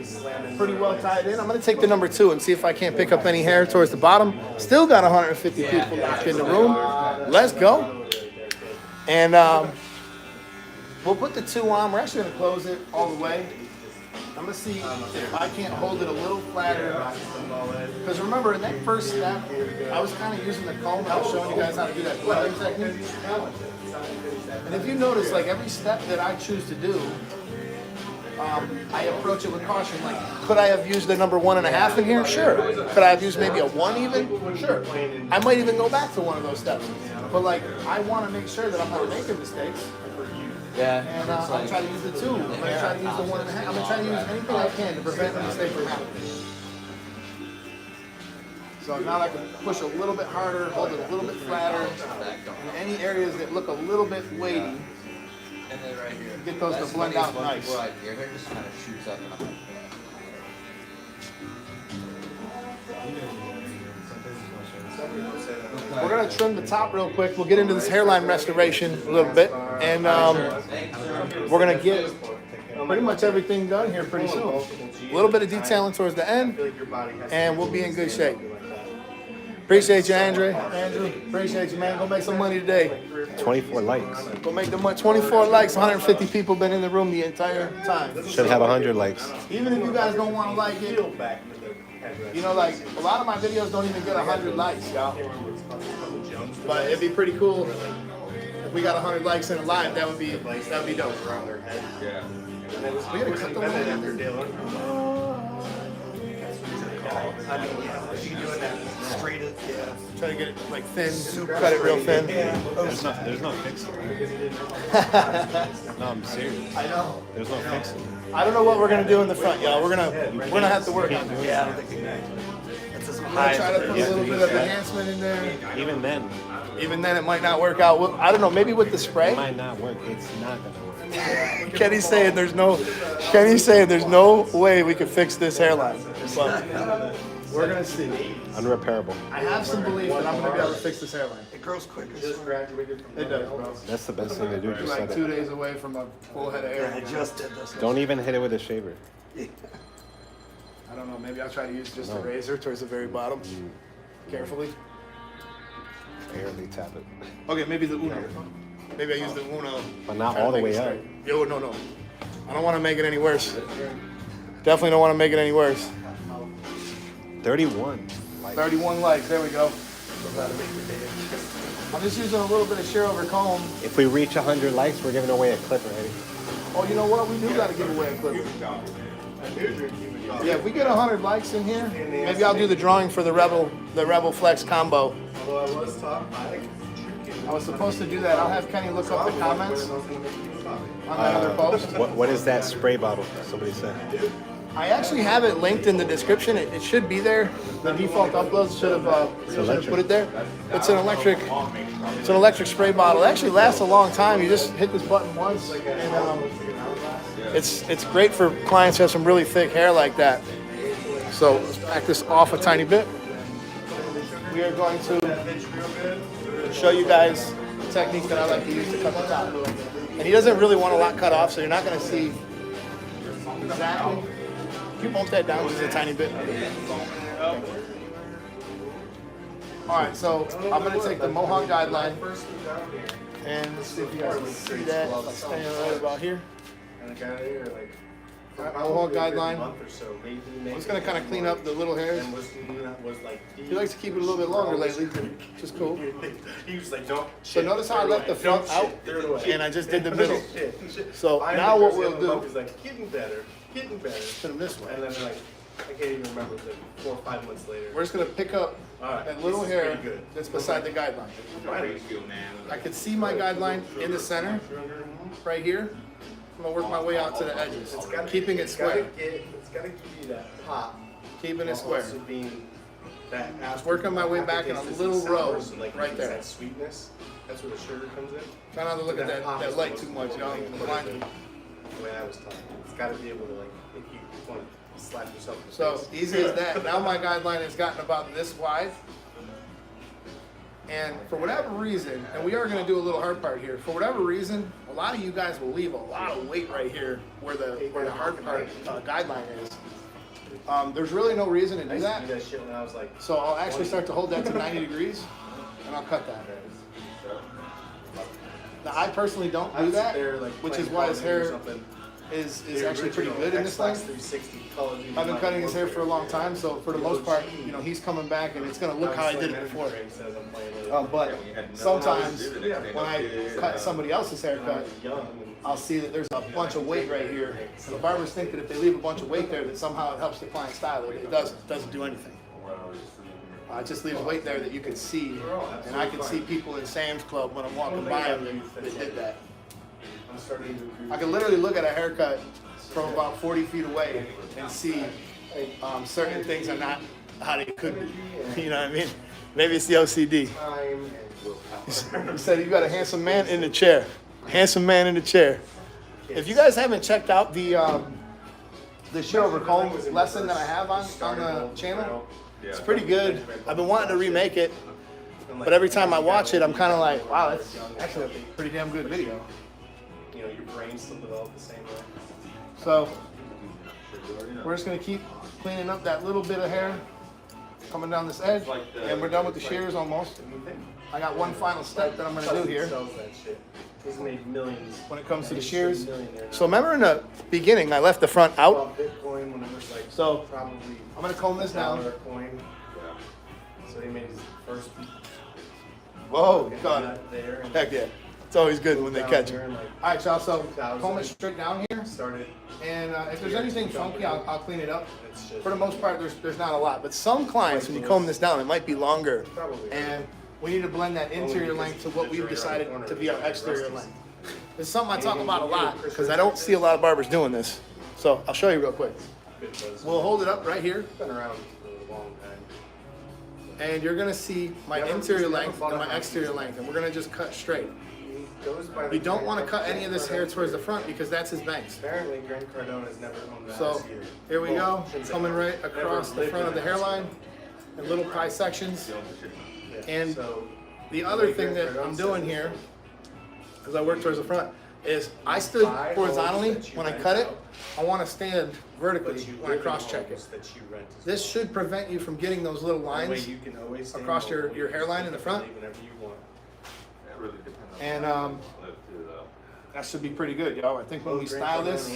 [SPEAKER 1] pretty well tied in. I'm gonna take the number 2 and see if I can't pick up any hair towards the bottom. Still got 150 people left in the room. Let's go. And we'll put the 2 on. We're actually gonna close it all the way. I'm gonna see if I can't hold it a little flatter. Because remember, in that first step, I was kind of using the comb. I was showing you guys how to do that blending technique. And if you notice, like every step that I choose to do, I approach it with caution. Like, could I have used the number 1.5 in here? Sure. Could I have used maybe a 1 even? Sure. I might even go back to one of those steps. But like, I want to make sure that I'm not making mistakes.
[SPEAKER 5] Yeah.
[SPEAKER 1] And I'm gonna try to use the 2. I'm gonna try to use the 1.5. I'm gonna try to use anything I can to prevent a mistake from happening. So now I can push a little bit harder, hold it a little bit flatter. In any areas that look a little bit weighty,
[SPEAKER 5] And then right here.
[SPEAKER 1] get those to blend out nice.
[SPEAKER 5] Right, your hair just kind of shoots up and up.
[SPEAKER 1] We're gonna trim the top real quick. We'll get into this hairline restoration a little bit, and we're gonna get pretty much everything done here pretty soon. A little bit of detailing towards the end, and we'll be in good shape. Appreciate you, Andrew. Appreciate you, man. Go make some money today.
[SPEAKER 6] 24 likes.
[SPEAKER 1] Go make the money. 24 likes. 150 people been in the room the entire time.
[SPEAKER 6] Should have 100 likes.
[SPEAKER 1] Even if you guys don't want to like it, you know, like a lot of my videos don't even get 100 likes, y'all. But it'd be pretty cool if we got 100 likes in a live. That'd be dope.
[SPEAKER 4] Yeah.
[SPEAKER 1] We gotta cut the line in there.
[SPEAKER 2] I mean, yeah, if you're doing that straight, yeah.
[SPEAKER 1] Try to get it like thin, cut it real thin.
[SPEAKER 6] There's no fixing. No, I'm serious.
[SPEAKER 1] I know.
[SPEAKER 6] There's no fixing.
[SPEAKER 1] I don't know what we're gonna do in the front, y'all. We're gonna have to work on it.
[SPEAKER 2] Yeah, I don't think you can. That's as
[SPEAKER 1] I'm
[SPEAKER 2] high
[SPEAKER 1] gonna try to
[SPEAKER 2] as
[SPEAKER 1] put
[SPEAKER 2] it
[SPEAKER 1] a
[SPEAKER 2] is.
[SPEAKER 1] little bit of enhancement in there.
[SPEAKER 6] Even then,
[SPEAKER 1] Even then, it might not work out. Well, I don't know. Maybe with the
[SPEAKER 6] it
[SPEAKER 1] spray.
[SPEAKER 6] might not work. It's not gonna work.
[SPEAKER 1] Kenny's saying there's no way we could fix this hairline. But we're gonna see.
[SPEAKER 6] Unrepairable.
[SPEAKER 1] I have some belief that I'm gonna be able to fix this hairline.
[SPEAKER 2] It grows quicker.
[SPEAKER 1] It does, bro.
[SPEAKER 6] That's the best thing to do.
[SPEAKER 1] We're
[SPEAKER 6] Just
[SPEAKER 1] like
[SPEAKER 6] set
[SPEAKER 1] 2
[SPEAKER 6] it.
[SPEAKER 1] days away from a full head of
[SPEAKER 2] Yeah, I
[SPEAKER 1] hair.
[SPEAKER 2] just did this.
[SPEAKER 6] Don't even hit it with a shaver.
[SPEAKER 1] I don't know. Maybe I'll try to use just a razor towards the very bottom, carefully.
[SPEAKER 6] Barely tap it.
[SPEAKER 1] Okay, maybe the Uno. Maybe I use the Uno.
[SPEAKER 6] But not
[SPEAKER 1] Try to
[SPEAKER 6] all the
[SPEAKER 1] make
[SPEAKER 6] way
[SPEAKER 1] it
[SPEAKER 6] up.
[SPEAKER 1] straight. Yo, no. I don't want to make it any worse. Definitely don't want to make it any worse.
[SPEAKER 6] 31. Like,
[SPEAKER 1] 31 likes. There we go. I'm just using a little bit of shear over comb.
[SPEAKER 6] if we reach 100 likes, we're giving away a clip already.
[SPEAKER 1] Oh, you know what? We do got to give away a clip. Yeah, if we get 100 likes in here, maybe I'll do the drawing for the Rebel Flex combo. I was supposed to do that. I'll have Kenny look up the comments on that other post.
[SPEAKER 6] What is that spray bottle? Somebody said.
[SPEAKER 1] I actually have it linked in the description. It should be there. The default uploads should have put it there. It's an electric spray bottle. It actually lasts a long time. You just hit this button once, and it's great for clients who have some really thick hair like that. So let's back this off a tiny bit. We are going to show you guys the technique that I like to use to cut the top. And he doesn't really want a lot cut off, so you're not going to see exactly. Can you bump that down just a tiny bit? All right, so I'm going to take the Mohawk guideline, and let's see if you guys can see that. If I stand right about here. Mohawk guideline. I'm just going to kind of clean up the little hairs. He likes to keep it a little bit longer lately, which is cool. So notice how I left the front out, and I just did the middle. So now what we'll do,
[SPEAKER 3] Getting better.
[SPEAKER 1] put them this way.
[SPEAKER 3] And then like, I can't even remember, it was like 4 or 5 months later.
[SPEAKER 1] We're just going to pick up that little
[SPEAKER 3] This is
[SPEAKER 1] hair
[SPEAKER 3] pretty good.
[SPEAKER 1] that's beside the guideline. I can see my guideline in the center, right here. I'm going to work my way out to the edges, keeping it square.
[SPEAKER 3] It's gotta give you that pop.
[SPEAKER 1] Keeping it square.
[SPEAKER 3] Also being that
[SPEAKER 1] Just working my way back in a little row, right there.
[SPEAKER 3] That sweetness, that's where the sugar comes in.
[SPEAKER 1] Try not to look at that light too much, you know, it'll blind you.
[SPEAKER 3] The way I was taught, it's gotta be able to like, if you want to slap yourself in the
[SPEAKER 1] So
[SPEAKER 3] face.
[SPEAKER 1] easy as that. Now my guideline has gotten about this wide. And for whatever reason, and we are going to do a little hard part here, for whatever reason, a lot of you guys will leave a lot of weight right here where the hard part guideline is. There's really no reason to
[SPEAKER 3] I
[SPEAKER 1] do
[SPEAKER 3] used to
[SPEAKER 1] that.
[SPEAKER 3] do that shit when I was like,
[SPEAKER 1] So I'll actually start to hold that to 90 degrees, and I'll cut that. Now I personally don't
[SPEAKER 3] I
[SPEAKER 1] do
[SPEAKER 3] would sit
[SPEAKER 1] that,
[SPEAKER 3] there like
[SPEAKER 1] which is
[SPEAKER 3] playing
[SPEAKER 1] why
[SPEAKER 3] Call
[SPEAKER 1] his
[SPEAKER 3] of Duty or
[SPEAKER 1] hair
[SPEAKER 3] something,
[SPEAKER 1] is actually pretty good in this thing.
[SPEAKER 3] 360 color.
[SPEAKER 1] I've been cutting his hair for a long time, so for the most part, you know, he's coming back and it's gonna look how I did it before. But sometimes when I cut somebody else's haircut, I'll see that there's a bunch of weight right here. And the barbers think that if they leave a bunch of weight there, that somehow it helps the client style it. It doesn't. It doesn't do anything. It just leaves weight there that you can see, and I can see people in Sam's Club when I'm walking by them that did that. I can literally look at a haircut from about 40 feet away and see certain things are not how they could be. You know what I mean? Maybe it's the OCD. He said you got a handsome man in the chair. Handsome man in the chair. If you guys haven't checked out the Shear over comb lesson that I have on the channel, it's pretty good. I've been wanting to remake it, but every time I watch it, I'm kind of like, wow, that's actually a pretty damn good video.
[SPEAKER 3] You know, your brain still developed the same way.
[SPEAKER 1] So we're just gonna keep cleaning up that little bit of hair coming down this edge, and we're done with the shears almost. I got one final step that I'm gonna do here
[SPEAKER 3] He's made millions
[SPEAKER 1] when it comes to the shears. So remember in the beginning, I left the front out.
[SPEAKER 3] Bitcoin when it was like
[SPEAKER 1] So
[SPEAKER 3] probably
[SPEAKER 1] I'm gonna comb this down.
[SPEAKER 3] $1 coin. So he made his first.
[SPEAKER 1] Whoa, got it.
[SPEAKER 3] nut there. And
[SPEAKER 1] Heck yeah. It's always good when they
[SPEAKER 3] down
[SPEAKER 1] catch
[SPEAKER 3] here
[SPEAKER 1] it.
[SPEAKER 3] and, like,
[SPEAKER 1] All right, y'all, so
[SPEAKER 3] 2000.
[SPEAKER 1] comb it straight down here.
[SPEAKER 3] started.
[SPEAKER 1] And if there's anything funky, I'll clean it up.
[SPEAKER 3] It's just
[SPEAKER 1] For the most part, there's not a lot. But some clients, when you comb this down, it might be longer.
[SPEAKER 3] Probably.
[SPEAKER 1] And we need to blend that interior length to what we've decided to be our exterior length. It's something I talk about a lot because I don't see a lot of barbers doing this. So I'll show you real quick. We'll hold it up right here,
[SPEAKER 3] been around for a long time.
[SPEAKER 1] and you're gonna see my interior length and my exterior length, and we're gonna just cut straight.
[SPEAKER 3] He goes by the
[SPEAKER 1] You don't
[SPEAKER 3] Grant
[SPEAKER 1] want to cut any of this hair
[SPEAKER 3] Cardone
[SPEAKER 1] towards the front because that's his bangs.
[SPEAKER 3] Apparently, Grant Cardone has never owned that.
[SPEAKER 1] So here we go, coming right across the front of the hairline and little pie sections. And the other thing that I'm doing here, as I work towards the front, is I stood horizontally when I cut it. I want to stand vertically when I cross-check it. This should prevent you from getting those little lines across your hairline in the front. And that should be pretty good, y'all. I think when we style this,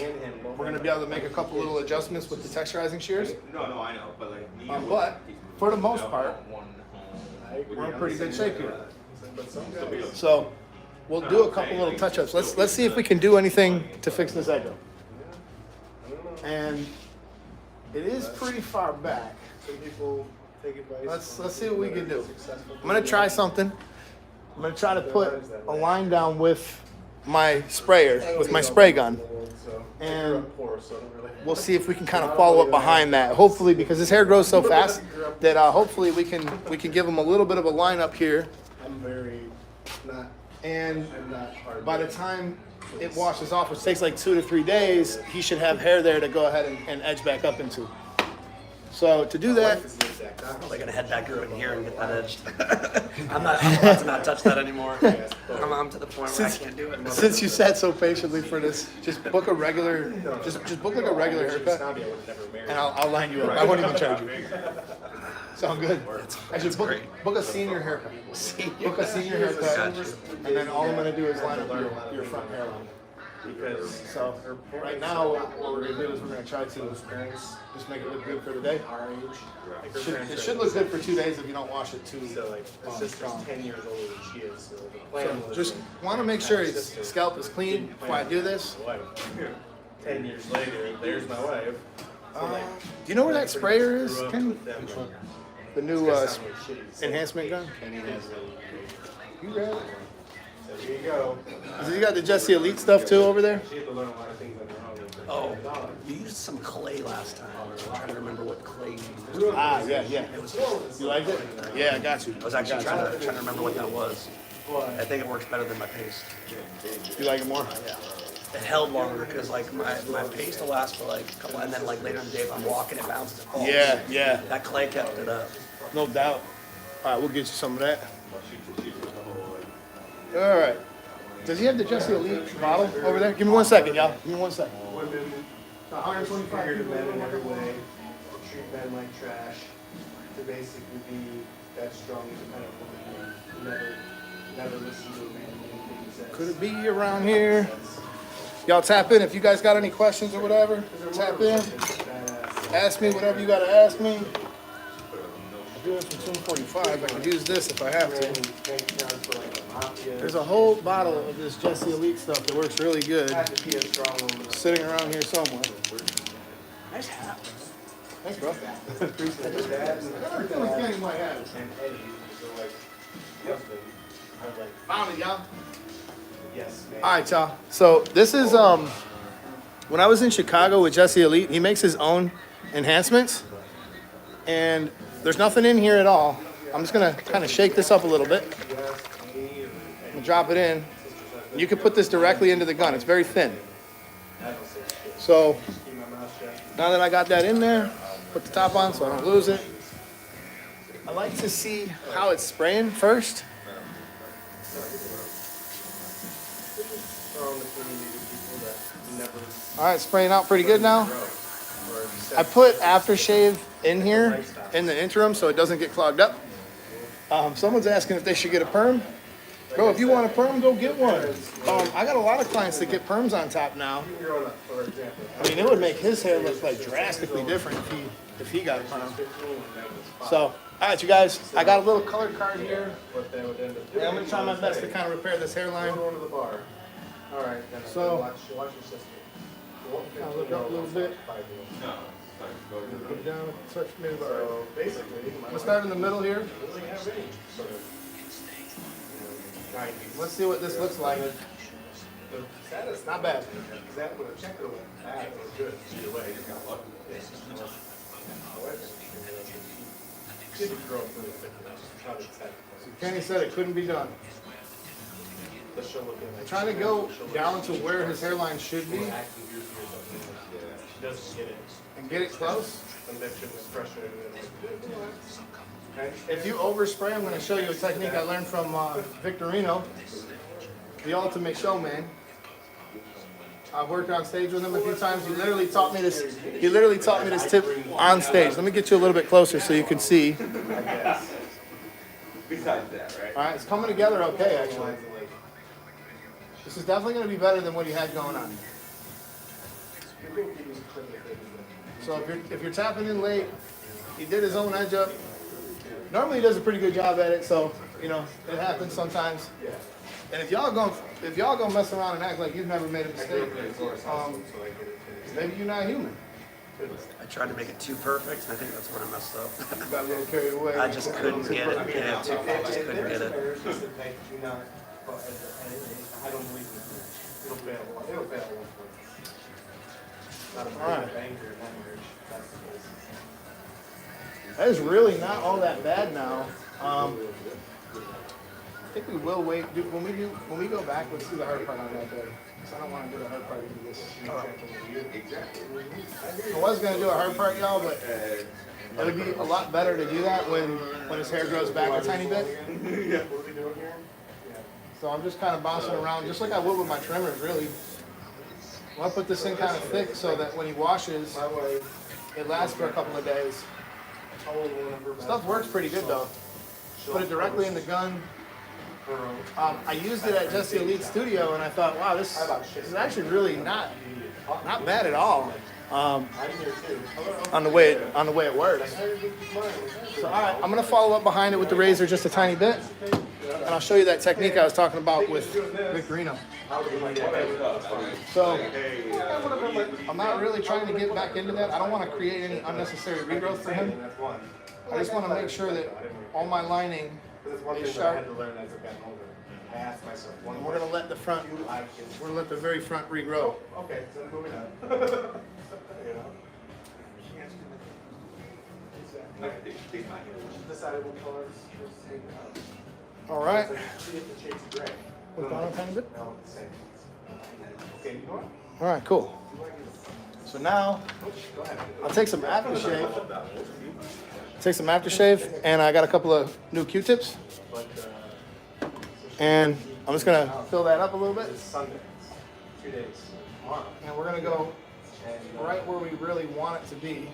[SPEAKER 1] we're going to be able to make a couple little adjustments with the texturizing shears.
[SPEAKER 4] No, I know, but like.
[SPEAKER 1] But for the most part, we're in pretty good shape here. So we'll do a couple little touch-ups. Let's see if we can do anything to fix this edge up. And it is pretty far back.
[SPEAKER 3] Some people take advice.
[SPEAKER 1] Let's see what we can do. I'm gonna try something. I'm gonna try to put a line down with my sprayer, with my spray gun, and we'll see if we can kind of follow up behind that. Hopefully, because his hair grows so fast that hopefully we can give him a little bit of a line up here.
[SPEAKER 3] I'm very not.
[SPEAKER 1] And
[SPEAKER 3] I'm not hard.
[SPEAKER 1] by the time it washes off, which takes like 2 to 3 days, he should have hair there to go ahead and edge back up into. So to do that,
[SPEAKER 2] I'm probably gonna head back over in here and get that edged. I'm about to not touch that anymore. I'm to the point where I can't do it.
[SPEAKER 1] since you sat so patiently for this, just book a regular, just book like a regular haircut, and I'll line you up. I won't even charge you. Sound good? Actually, book a senior haircut. Book a senior haircut, and then all I'm gonna do is line up your front hairline. So right now, what we're gonna do is we're gonna try to just make it look good for the day. It should look good for 2 days if you don't wash it too
[SPEAKER 3] So like, my sister's
[SPEAKER 1] strong.
[SPEAKER 3] 10 years older than she is. So the plan
[SPEAKER 1] So
[SPEAKER 3] was
[SPEAKER 1] just want to make sure his scalp is clean before I do this.
[SPEAKER 3] wife. 10 years later, there's my wife. So like,
[SPEAKER 1] Do you know where that sprayer is,
[SPEAKER 3] grew up
[SPEAKER 1] Ken?
[SPEAKER 3] with them.
[SPEAKER 1] The new
[SPEAKER 3] It's gonna sound like shitty.
[SPEAKER 1] enhancement gun?
[SPEAKER 3] Kenny has
[SPEAKER 1] You grab it?
[SPEAKER 3] So here you go.
[SPEAKER 1] You got the Jesse Elite stuff too over there?
[SPEAKER 3] She had to learn a lot of things on her own.
[SPEAKER 2] Oh, you used some clay last time. I'm trying to remember what clay you used.
[SPEAKER 1] Ah, yeah. You liked it? Yeah, I got you.
[SPEAKER 2] I was actually trying to remember what that was. I think it works better than my paste.
[SPEAKER 1] You like it more?
[SPEAKER 2] Yeah. It held longer because like my paste will last for like a couple, and then like later in the day if I'm walking it bounces it falls.
[SPEAKER 1] Yeah.
[SPEAKER 2] That clay kept it up.
[SPEAKER 1] No doubt. All right, we'll get you some of that. All right. Does he have the Jesse Elite bottle over there? Give me 1 second, y'all. Give me 1 second.
[SPEAKER 3] Women
[SPEAKER 1] 125
[SPEAKER 3] figured men in every way, treat men like trash, to basically be that strong, independent woman, never listen to a man, anything he says.
[SPEAKER 1] Could it be around here? Y'all tap in if you guys got any questions or whatever. Tap in. Ask me whatever you gotta ask me. I'm doing it from 245. I could use this if I have to. There's a whole bottle of this Jesse Elite stuff that works really good. Sitting around here somewhere.
[SPEAKER 2] Nice hat.
[SPEAKER 1] Thanks, bro. Appreciate it. Kenny might have it. Found it, y'all.
[SPEAKER 3] Yes, man.
[SPEAKER 1] All right, y'all. So this is when I was in Chicago with Jesse Elite, he makes his own enhancements, and there's nothing in here at all. I'm just gonna kind of shake this up a little bit and drop it in. You can put this directly into the gun. It's very thin. So now that I got that in there, put the top on so I don't lose it. I like to see how it's spraying first. All right, spraying out pretty good now. I put aftershave in here in the interim so it doesn't get clogged up. Someone's asking if they should get a perm. Bro, if you want a perm, go get one. I got a lot of clients that get perms on top now. I mean, it would make his hair look like drastically different if he got a perm. So, all right, you guys, I got a little color card here. And I'm gonna try my best to kind of repair this hairline. So, kind of look up a little bit. Put it down, touch move. I'm gonna start in the middle here. Let's see what this looks like. Not bad. Kenny said it couldn't be done. I'm trying to go down to where his hairline should be and get it close. If you overspray, I'm going to show you a technique I learned from Victorino, the ultimate showman. I've worked on stage with him a few times. He literally taught me this. He literally taught me this tip on stage. Let me get you a little bit closer so you can see.
[SPEAKER 4] Besides that, right?
[SPEAKER 1] All right, it's coming together okay, actually. This is definitely going to be better than what he had going on. So if you're tapping in late, he did his own edge up. Normally he does a pretty good job at it, so you know it happens sometimes. And if y'all gonna mess around and act like you've never made a mistake, maybe you're not human.
[SPEAKER 2] I tried to make it too perfect. I think that's where I messed up.
[SPEAKER 1] Got a little carried away.
[SPEAKER 2] I just couldn't get it. Yeah, too far. I just couldn't get it.
[SPEAKER 1] All right. That is really not all that bad now. I think we will wait. When we go back, let's do the hard part on that day. Because I don't want to do the hard part into this. I was going to do a hard part, y'all, but it would be a lot better to do that when his hair grows back a tiny bit. So I'm just kind of bouncing around, just like I would with my trimmers, really. I want to put this in kind of thick so that when he washes, it lasts for a couple of days. Stuff works pretty good though. Put it directly in the gun. I used it at Jesse Elite's studio and I thought, wow, this is actually really not bad at all. On the way it works. So all right, I'm gonna follow up behind it with the razor just a tiny bit, and I'll show you that technique I was talking about with Victorino. So I'm not really trying to get back into that. I don't want to create any unnecessary regrowth for him. I just want to make sure that all my lining is sharp. And we're gonna let the front. We're gonna let the very front regrow.
[SPEAKER 3] Okay, so moving on. Decided what colors.
[SPEAKER 1] All right.
[SPEAKER 3] See if the shades of gray.
[SPEAKER 1] Put down a tiny bit.
[SPEAKER 3] No, the same. Okay, you know what?
[SPEAKER 1] All right, cool. So now I'll take some aftershave. And I got a couple of new Q-tips. And I'm just gonna fill that up a little bit.
[SPEAKER 3] It's Sunday. 2 days. Tomorrow.
[SPEAKER 1] And we're gonna go right where we really want it to be.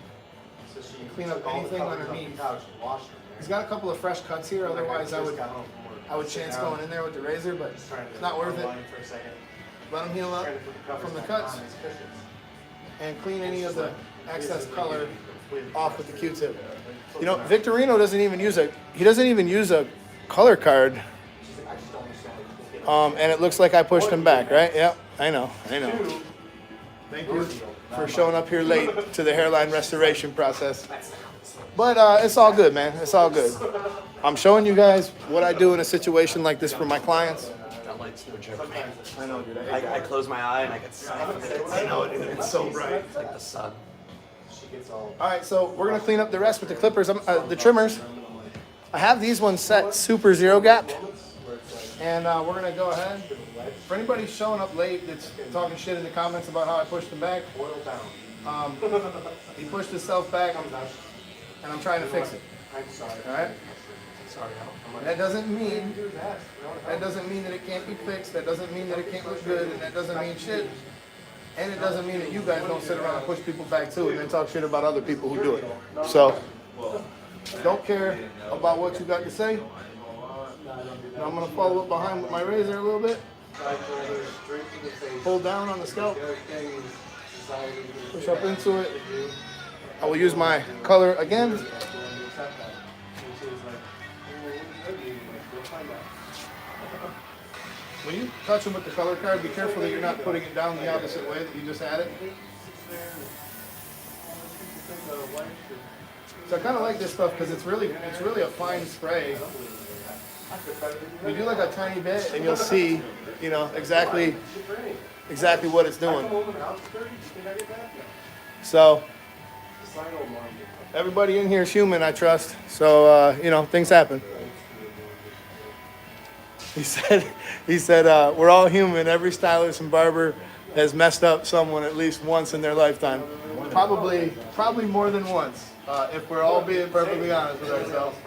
[SPEAKER 3] So she
[SPEAKER 1] Clean up anything underneath.
[SPEAKER 3] Couch and wash it.
[SPEAKER 1] He's got a couple of fresh cuts here, otherwise I would chance going in there with the razor, but it's not worth it.
[SPEAKER 3] For a second.
[SPEAKER 1] let them heal up from the cuts, and clean any of the excess color off with the Q-tip. You know, Victorino doesn't even use a color card. And it looks like I pushed him back, right? Yep, I know. Thank you for showing up here late to the hairline restoration process. But it's all good, man. It's all good. I'm showing you guys what I do in a situation like this for my clients.
[SPEAKER 2] That light's no joke, man.
[SPEAKER 1] I know, dude.
[SPEAKER 2] I close my eye and I get sight.
[SPEAKER 1] I know, dude. It's so bright.
[SPEAKER 2] It's like the sun.
[SPEAKER 1] All right, so we're gonna clean up the rest with the clippers, the trimmers. I have these ones set super zero gap, and we're gonna go ahead. For anybody showing up late that's talking shit in the comments about how I pushed him back, he pushed himself back, and I'm trying to fix it. All right. That doesn't mean that it can't be fixed. That doesn't mean that it can't look good, and that doesn't mean shit. And it doesn't mean that you guys don't sit around and push people back too, and then talk shit about other people who do it. So don't care about what you got to say. Now I'm gonna follow up behind with my razor a little bit. Hold down on the scalp. Push up into it. I will use my color again. When you touch them with the color card, be careful that you're not putting it down the opposite way that you just had it. So I kind of like this stuff because it's really a fine spray. You do like a tiny bit, and you'll see, you know, exactly what it's doing. So everybody in here is human, I trust. So you know, things happen. He said, we're all human. Every stylist and barber has messed up someone at least once in their lifetime. Probably more than once, if we're all being perfectly honest with ourselves.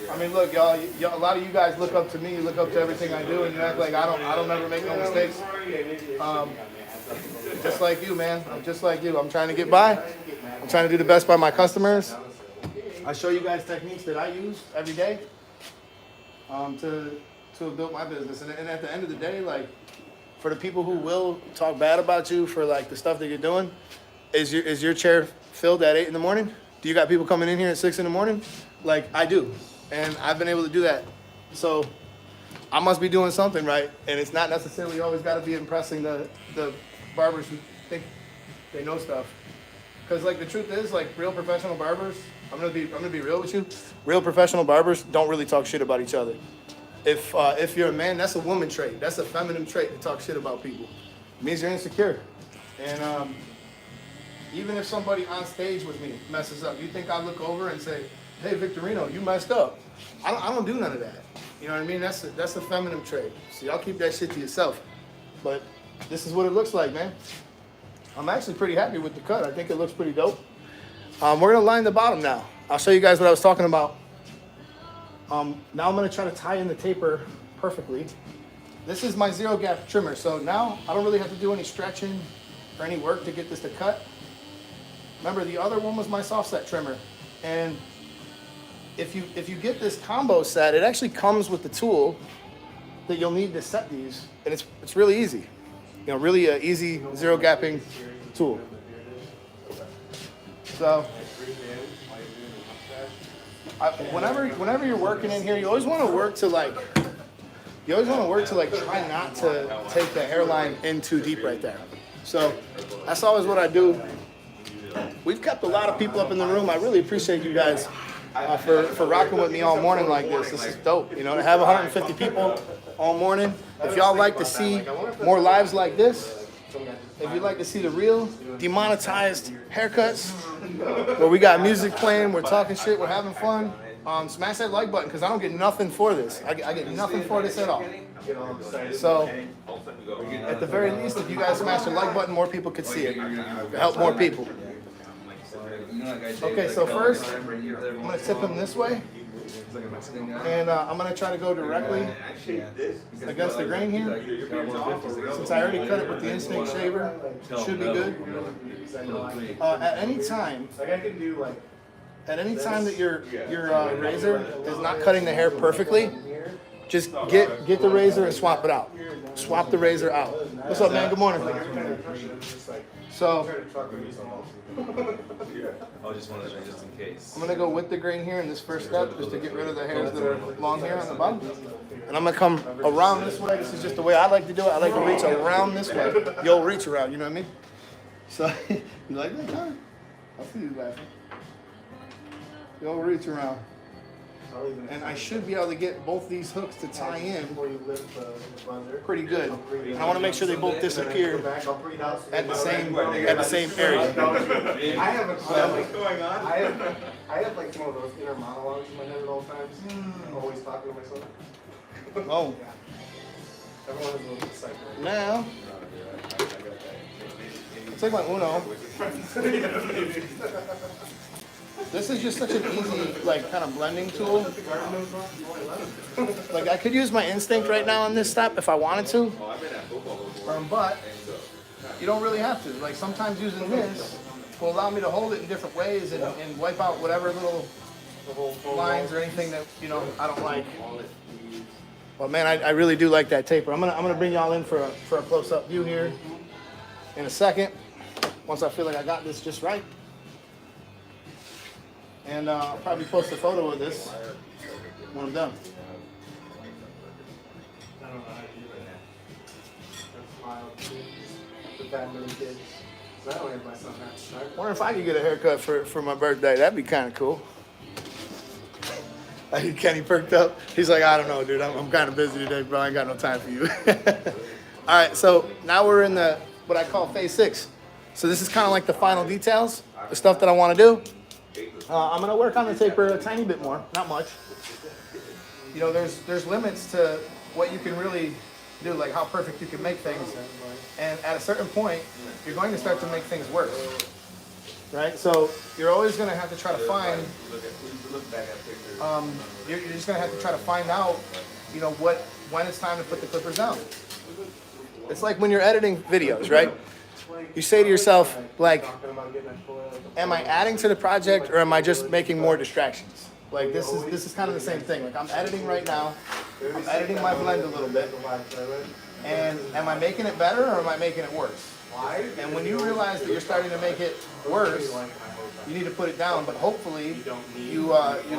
[SPEAKER 1] I mean, look, y'all, a lot of you guys look up to me, you look up to everything I do, and you act like I don't ever make no mistakes. Just like you, man. I'm just like you. I'm trying to get by. I'm trying to do the best by my customers. I show you guys techniques that I use every day. To have built my business, and at the end of the day, like, for the people who will talk bad about you for like the stuff that you're doing, is your chair filled at 8 in the morning? Do you got people coming in here at 6 in the morning? Like I do, and I've been able to do that. So I must be doing something right, and it's not necessarily always got to be impressing the barbers who think they know stuff. Because like the truth is, like real professional barbers, I'm gonna be real with you. Real professional barbers don't really talk shit about each other. If you're a man, that's a woman trait. That's a feminine trait to talk shit about people. It means you're insecure. And even if somebody on stage with me messes up, you think I look over and say, "Hey, Victorino, you messed up." I don't do none of that. You know what I mean? That's a feminine trait. So y'all keep that shit to yourself. But this is what it looks like, man. I'm actually pretty happy with the cut. I think it looks pretty dope. We're gonna line the bottom now. I'll show you guys what I was talking about. Now I'm gonna try to tie in the taper perfectly. This is my zero gap trimmer, so now I don't really have to do any stretching or any work to get this to cut. Remember, the other one was my soft set trimmer, and if you get this combo set, it actually comes with the tool that you'll need to set these, and it's really easy. You know, really an easy zero gapping tool. So whenever you're working in here, you always want to work to try not to take the hairline in too deep right there. So that's always what I do. We've kept a lot of people up in the room. I really appreciate you guys for rocking with me all morning like this. This is dope. You know, to have 150 people all morning. If y'all like to see more lives like this, if you'd like to see the real demonetized haircuts, where we got music playing, we're talking shit, we're having fun, smash that like button, because I don't get nothing for this. I get nothing for this at all. So, at the very least, if you guys smash the like button, more people could see it. Help more people. Okay, so first, I'm going to tip him this way. And I'm going to try to go directly against the grain here. Since I already cut it with the Instinct shaver, it should be good. At any time that your razor is not cutting the hair perfectly, just get the razor and swap it out. Swap the razor out. What's up, man? Good morning. So
[SPEAKER 4] I just wanted to know just in case.
[SPEAKER 1] I'm gonna go with the grain here in this first step, just to get rid of the hairs that are long here on the bottom. And I'm gonna come around this way. This is just the way I like to do it. I like to reach around this way. You'll reach around, you know what I mean? So, you like that, John? I see you laughing. You'll reach around. And I should be able to get both these hooks to tie in pretty good. And I want to make sure they both disappear at the same area.
[SPEAKER 3] I have a what's going on? I have like one of those inner monologues in my head at all times. I'm always talking to myself.
[SPEAKER 1] Oh,
[SPEAKER 3] Everyone is a little bit psycho.
[SPEAKER 1] now I'll take my Uno. This is just such an easy, like, kind of blending tool. Like, I could use my instinct right now on this step if I wanted to, but you don't really have to. Like, sometimes using this will allow me to hold it in different ways and wipe out whatever little lines or anything that, you know, I don't like. But man, I really do like that taper. I'm gonna bring y'all in for a close-up view here in a second, once I feel like I got this just right. And I'll probably post a photo of this when I'm done.
[SPEAKER 3] I don't know how to do that. That's wild. With that many kids. So I don't have my son hat to
[SPEAKER 1] Wonder if I could get a haircut for my birthday. That'd be kind of cool. Kenny perked up. He's like, I don't know, dude. I'm kind of busy today, bro. I ain't got no time for you. All right, so now we're in the what I call phase 6. So this is kind of like the final details, the stuff that I want to do. I'm gonna work on the taper a tiny bit more, not much. You know, there's limits to what you can really do, like how perfect you can make things. And at a certain point, you're going to start to make things worse, right? So you're always gonna have to try to find. You're just gonna have to try to find out, you know, when it's time to put the clippers down. It's like when you're editing videos, right? You say to yourself, like, am I adding to the project or am I just making more distractions? Like this is kind of the same thing. Like I'm editing right now. I'm editing my blend a little bit. And am I making it better or am I making it worse? And when you realize that you're starting to make it worse, you need to put it down. But hopefully you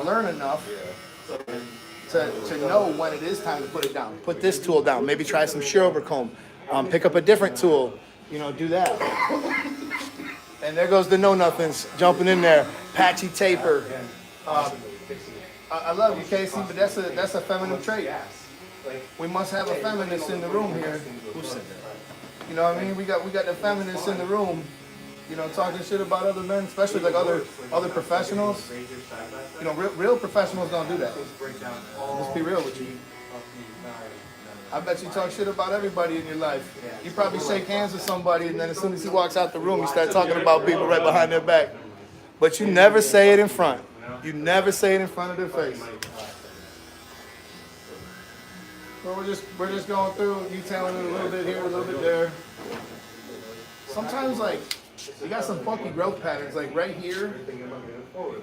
[SPEAKER 1] learn enough to know when it is time to put it down. Put this tool down. Maybe try some shear over comb. Pick up a different tool. You know, do that. And there goes the know-nothings jumping in there. Patchy taper. I love you, Casey, but that's a feminine trait. We must have a feminist in the room here. You know what I mean? We got the feminists in the room. You know, talking shit about other men, especially like other professionals. You know, real professionals don't do that. Let's be real with you. I bet you talk shit about everybody in your life. You probably shake hands with somebody, and then as soon as he walks out the room, you start talking about people right behind their back. But you never say it in front. You never say it in front of their face. So we're just going through, detailing it a little bit here, a little bit there. Sometimes, like, you got some funky growth patterns, like right here.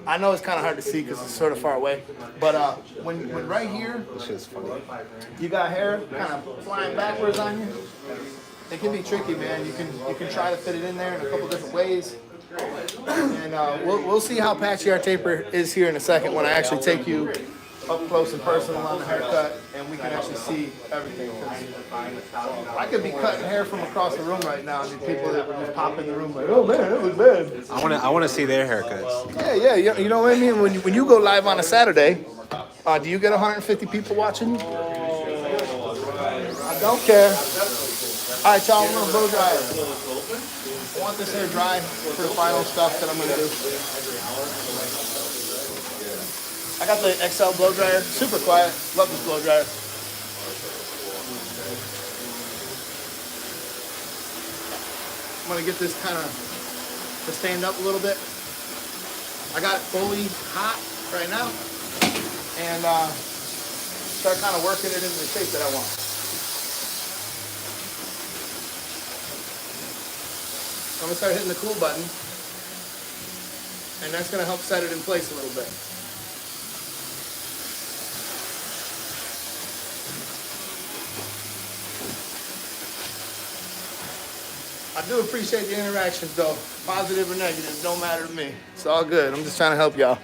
[SPEAKER 1] I know it's kind of hard to see because it's sort of far away, but when right here, you got hair kind of flying backwards on you, it can be tricky, man. You can try to fit it in there in a couple different ways, and we'll see how patchy our taper is here in a second when I actually take you up close and personal on the haircut, and we can actually see everything. I could be cutting hair from across the room right now, and these people that would just pop in the room like, oh man, that was bad.
[SPEAKER 6] I want to see their haircuts.
[SPEAKER 1] Yeah, you know what I mean? When you go live on a Saturday, do you get 150 people watching? I don't care. All right, y'all, I'm gonna blow dry it. I want this hair dry for the final stuff that I'm gonna do. I got the XL blow dryer, super quiet. Love this blow dryer. I'm gonna get this kind of to stand up a little bit. I got it fully hot right now, and start kind of working it into the shape that I want. I'm gonna start hitting the cool button, and that's gonna help set it in place a little bit. I do appreciate the interactions though. Positive or negative, don't matter to me. It's all good. I'm just trying to help y'all.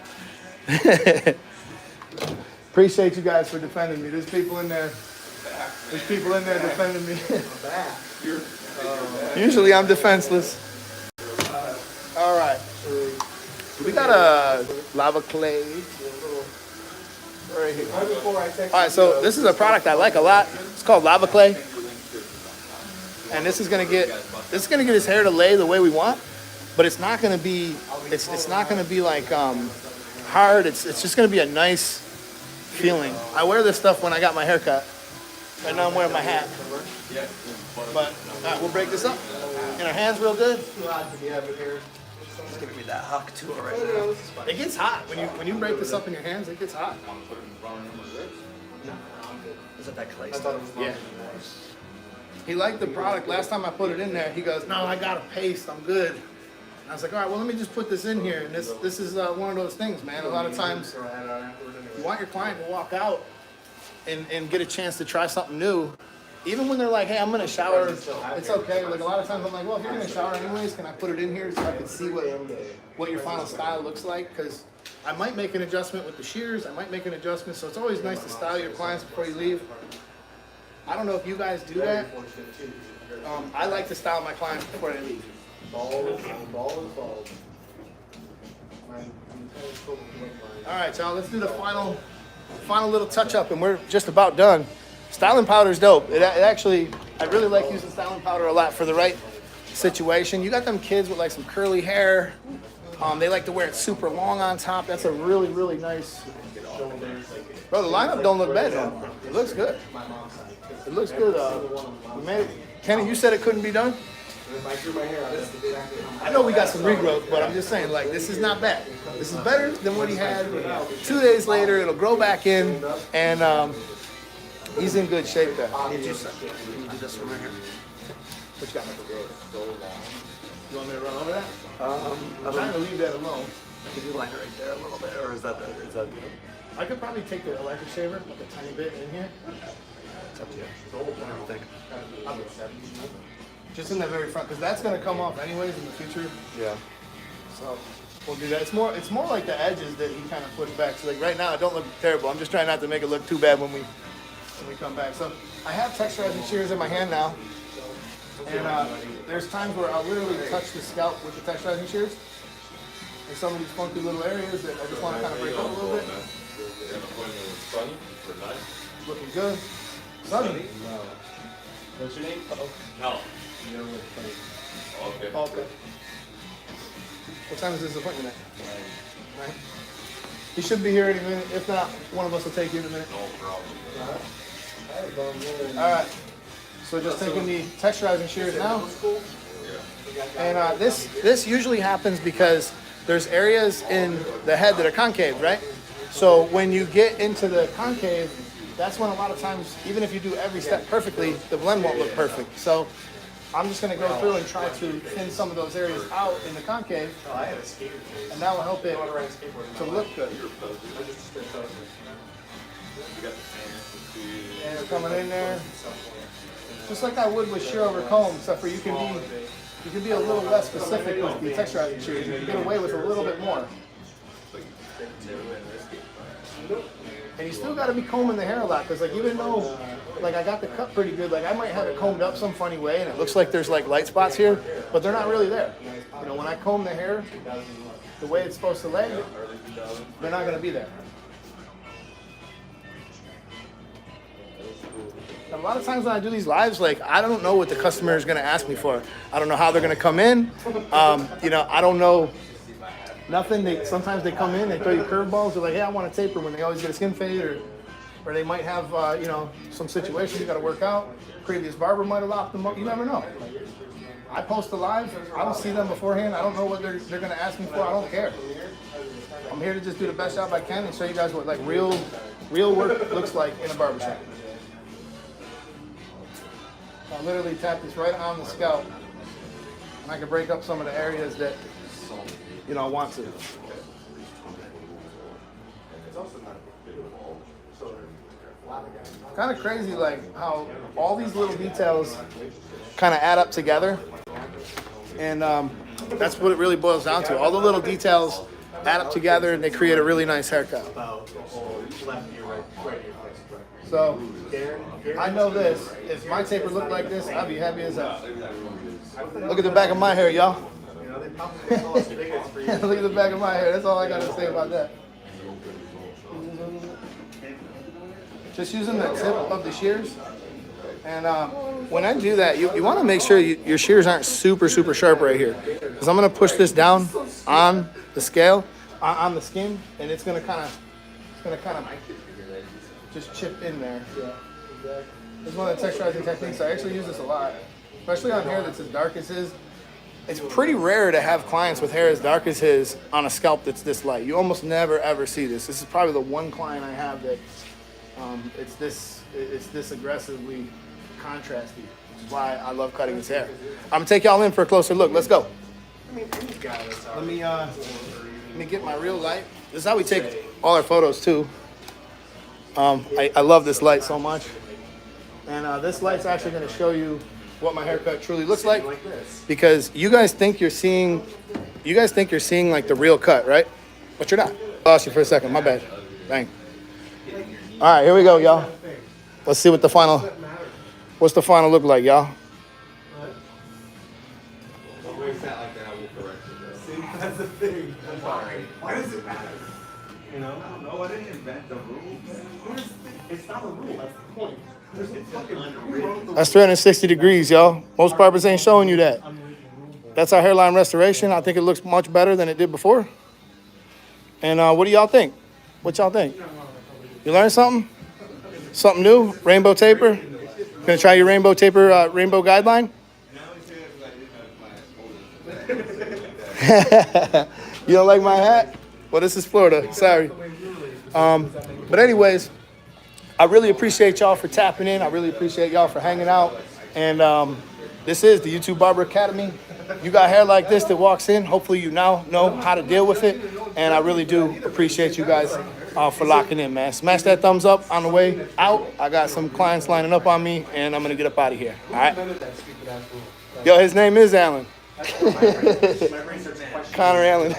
[SPEAKER 1] Appreciate you guys for defending me. There's people in there. There's people in there defending me. Usually I'm defenseless. All right. We got a lava clay right here. All right, so this is a product I like a lot. It's called lava clay, and this is gonna get his hair to lay the way we want, but it's not gonna be like hard. It's just gonna be a nice feeling. I wear this stuff when I got my hair cut. Right now I'm wearing my hat. But we'll break this up in our hands real good.
[SPEAKER 2] It's gonna be that hawk tool right now.
[SPEAKER 1] It gets hot when you break this up in your hands. It gets hot.
[SPEAKER 2] Is it that clay stuff?
[SPEAKER 1] Yeah. He liked the product. Last time I put it in there, he goes, "No, I got a paste. I'm good." And I was like, "All right, well, let me just put this in here." And this is one of those things, man. A lot of times, you want your client to walk out and get a chance to try something new. Even when they're like, "Hey, I'm gonna shower," it's okay. Like a lot of times, I'm like, "Well, if you're gonna shower anyways, can I put it in here so I can see what your final style looks like?" Because I might make an adjustment with the shears. I might make an adjustment. So it's always nice to style your clients before you leave. I don't know if you guys do that. I like to style my clients before they leave.
[SPEAKER 3] Balls.
[SPEAKER 1] All right, y'all. Let's do the final little touch up, and we're just about done. Styling powder is dope. It actually, I really like using styling powder a lot for the right situation. You got them kids with like some curly hair. They like to wear it super long on top. That's a really, really nice. Bro, the lineup don't look bad no more. It looks good. It looks good. We made it. Kenny, you said it couldn't be done? I know we got some regrowth, but I'm just saying, like, this is not bad. This is better than what he had. 2 days later, it'll grow back in, and he's in good shape there.
[SPEAKER 2] Can you do this from right here?
[SPEAKER 1] What you got? You want me to run over that? I'm trying to leave that alone.
[SPEAKER 2] Could you line it right there a little bit, or is that good?
[SPEAKER 1] I could probably take the electric shaver, like a tiny bit in here.
[SPEAKER 2] It's up to you. Whatever you think.
[SPEAKER 1] Just in the very front, because that's going to come off anyways in the future.
[SPEAKER 2] Yeah.
[SPEAKER 1] So we'll do that. It's more like the edges that he kind of pushed back. So like right now, it don't look terrible. I'm just trying not to make it look too bad when we come back. So I have texturizing shears in my hand now, and there's times where I'll literally touch the scalp with the texturizing shears in some of these funky little areas that I just want to kind of break up a little bit. Looking good. Sunny.
[SPEAKER 4] What's your name? No. Okay.
[SPEAKER 1] Okay. What time is this appointment at? 9. He should be here any minute. If not, one of us will take you in a minute.
[SPEAKER 4] No problem.
[SPEAKER 1] All right. So just taking the texturizing shears now. And this usually happens because there's areas in the head that are concave, right? So when you get into the concave, that's when a lot of times, even if you do every step perfectly, the blend won't look perfect. So I'm just going to go through and try to thin some of those areas out in the concave, and that will help it to look good. And it's coming in there, just like I would with shear over comb, except for you can be a little less specific with the texturizing shears. You can get away with a little bit more. And you still got to be combing the hair a lot, because like even though like I got the cut pretty good, like I might have it combed up some funny way and it looks like there's like light spots here, but they're not really there. You know, when I comb the hair the way it's supposed to lay, they're not going to be there. And a lot of times when I do these lives, like I don't know what the customer is going to ask me for. I don't know how they're going to come in. You know, I don't know nothing. Sometimes they come in, they throw you curveballs. They're like, "Hey, I want a taper," when they always get a skin fade, or they might have you know, some situation you got to work out. Previous barber might have locked them up. You never know. I post a live. I don't see them beforehand. I don't know what they're going to ask me for. I don't care. I'm here to just do the best job I can and show you guys what like real work looks like in a barbershop. I literally tap this right on the scalp, and I can break up some of the areas that, you know, I want to. Kind of crazy, like how all these little details kind of add up together. And that's what it really boils down to. All the little details add up together and they create a really nice haircut. So I know this. If my taper looked like this, I'd be happy as hell. Look at the back of my hair, y'all. Look at the back of my hair. That's all I got to say about that. Just using the tip of the shears. And when I do that, you want to make sure your shears aren't super sharp right here. Because I'm going to push this down on the scale, on the skin, and it's going to kind of just chip in there. Yeah, exactly. It's one of the texturizing techniques. I actually use this a lot, especially on hair that's as dark as his. It's pretty rare to have clients with hair as dark as his on a scalp that's this light. You almost never ever see this. This is probably the one client I have that it's this aggressively contrasty, which is why I love cutting his hair. I'm gonna take y'all in for a closer look. Let's go. Let me get my real light. This is how we take all our photos too. I love this light so much, and this light's actually going to show you what my haircut truly looks like, because you guys think you're seeing like the real cut, right? But you're not. Lost you for a second. My bad. Bang. All right, here we go, y'all. Let's see what what's the final look like, y'all.
[SPEAKER 3] That's the thing. Why does it matter? You know?
[SPEAKER 4] I don't know. I didn't invent the rules.
[SPEAKER 3] It's not a rule. That's the point. There's no fucking
[SPEAKER 1] That's 360 degrees, y'all. Most barbers ain't showing you that. That's our hairline restoration. I think it looks much better than it did before. And what do y'all think? What y'all think? You learned something? Something new? Rainbow taper? Gonna try your rainbow taper, rainbow guideline? You don't like my hat? Well, this is Florida. Sorry. But anyways, I really appreciate y'all for tapping in. I really appreciate y'all for hanging out. And this is the YouTube Barber Academy. You got hair like this that walks in. Hopefully you now know how to deal with it. And I really do appreciate you guys for locking in, man. Smash that thumbs up on the way out. I got some clients lining up on me, and I'm going to get up out of here. All right? Yo, his name is Alan. Connor Allen.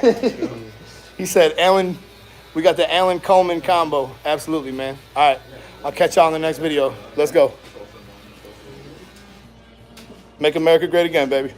[SPEAKER 1] He said, Alan, we got the Alan Coleman combo. Absolutely, man. All right. I'll catch y'all in the next video. Let's go. Make America great again, baby.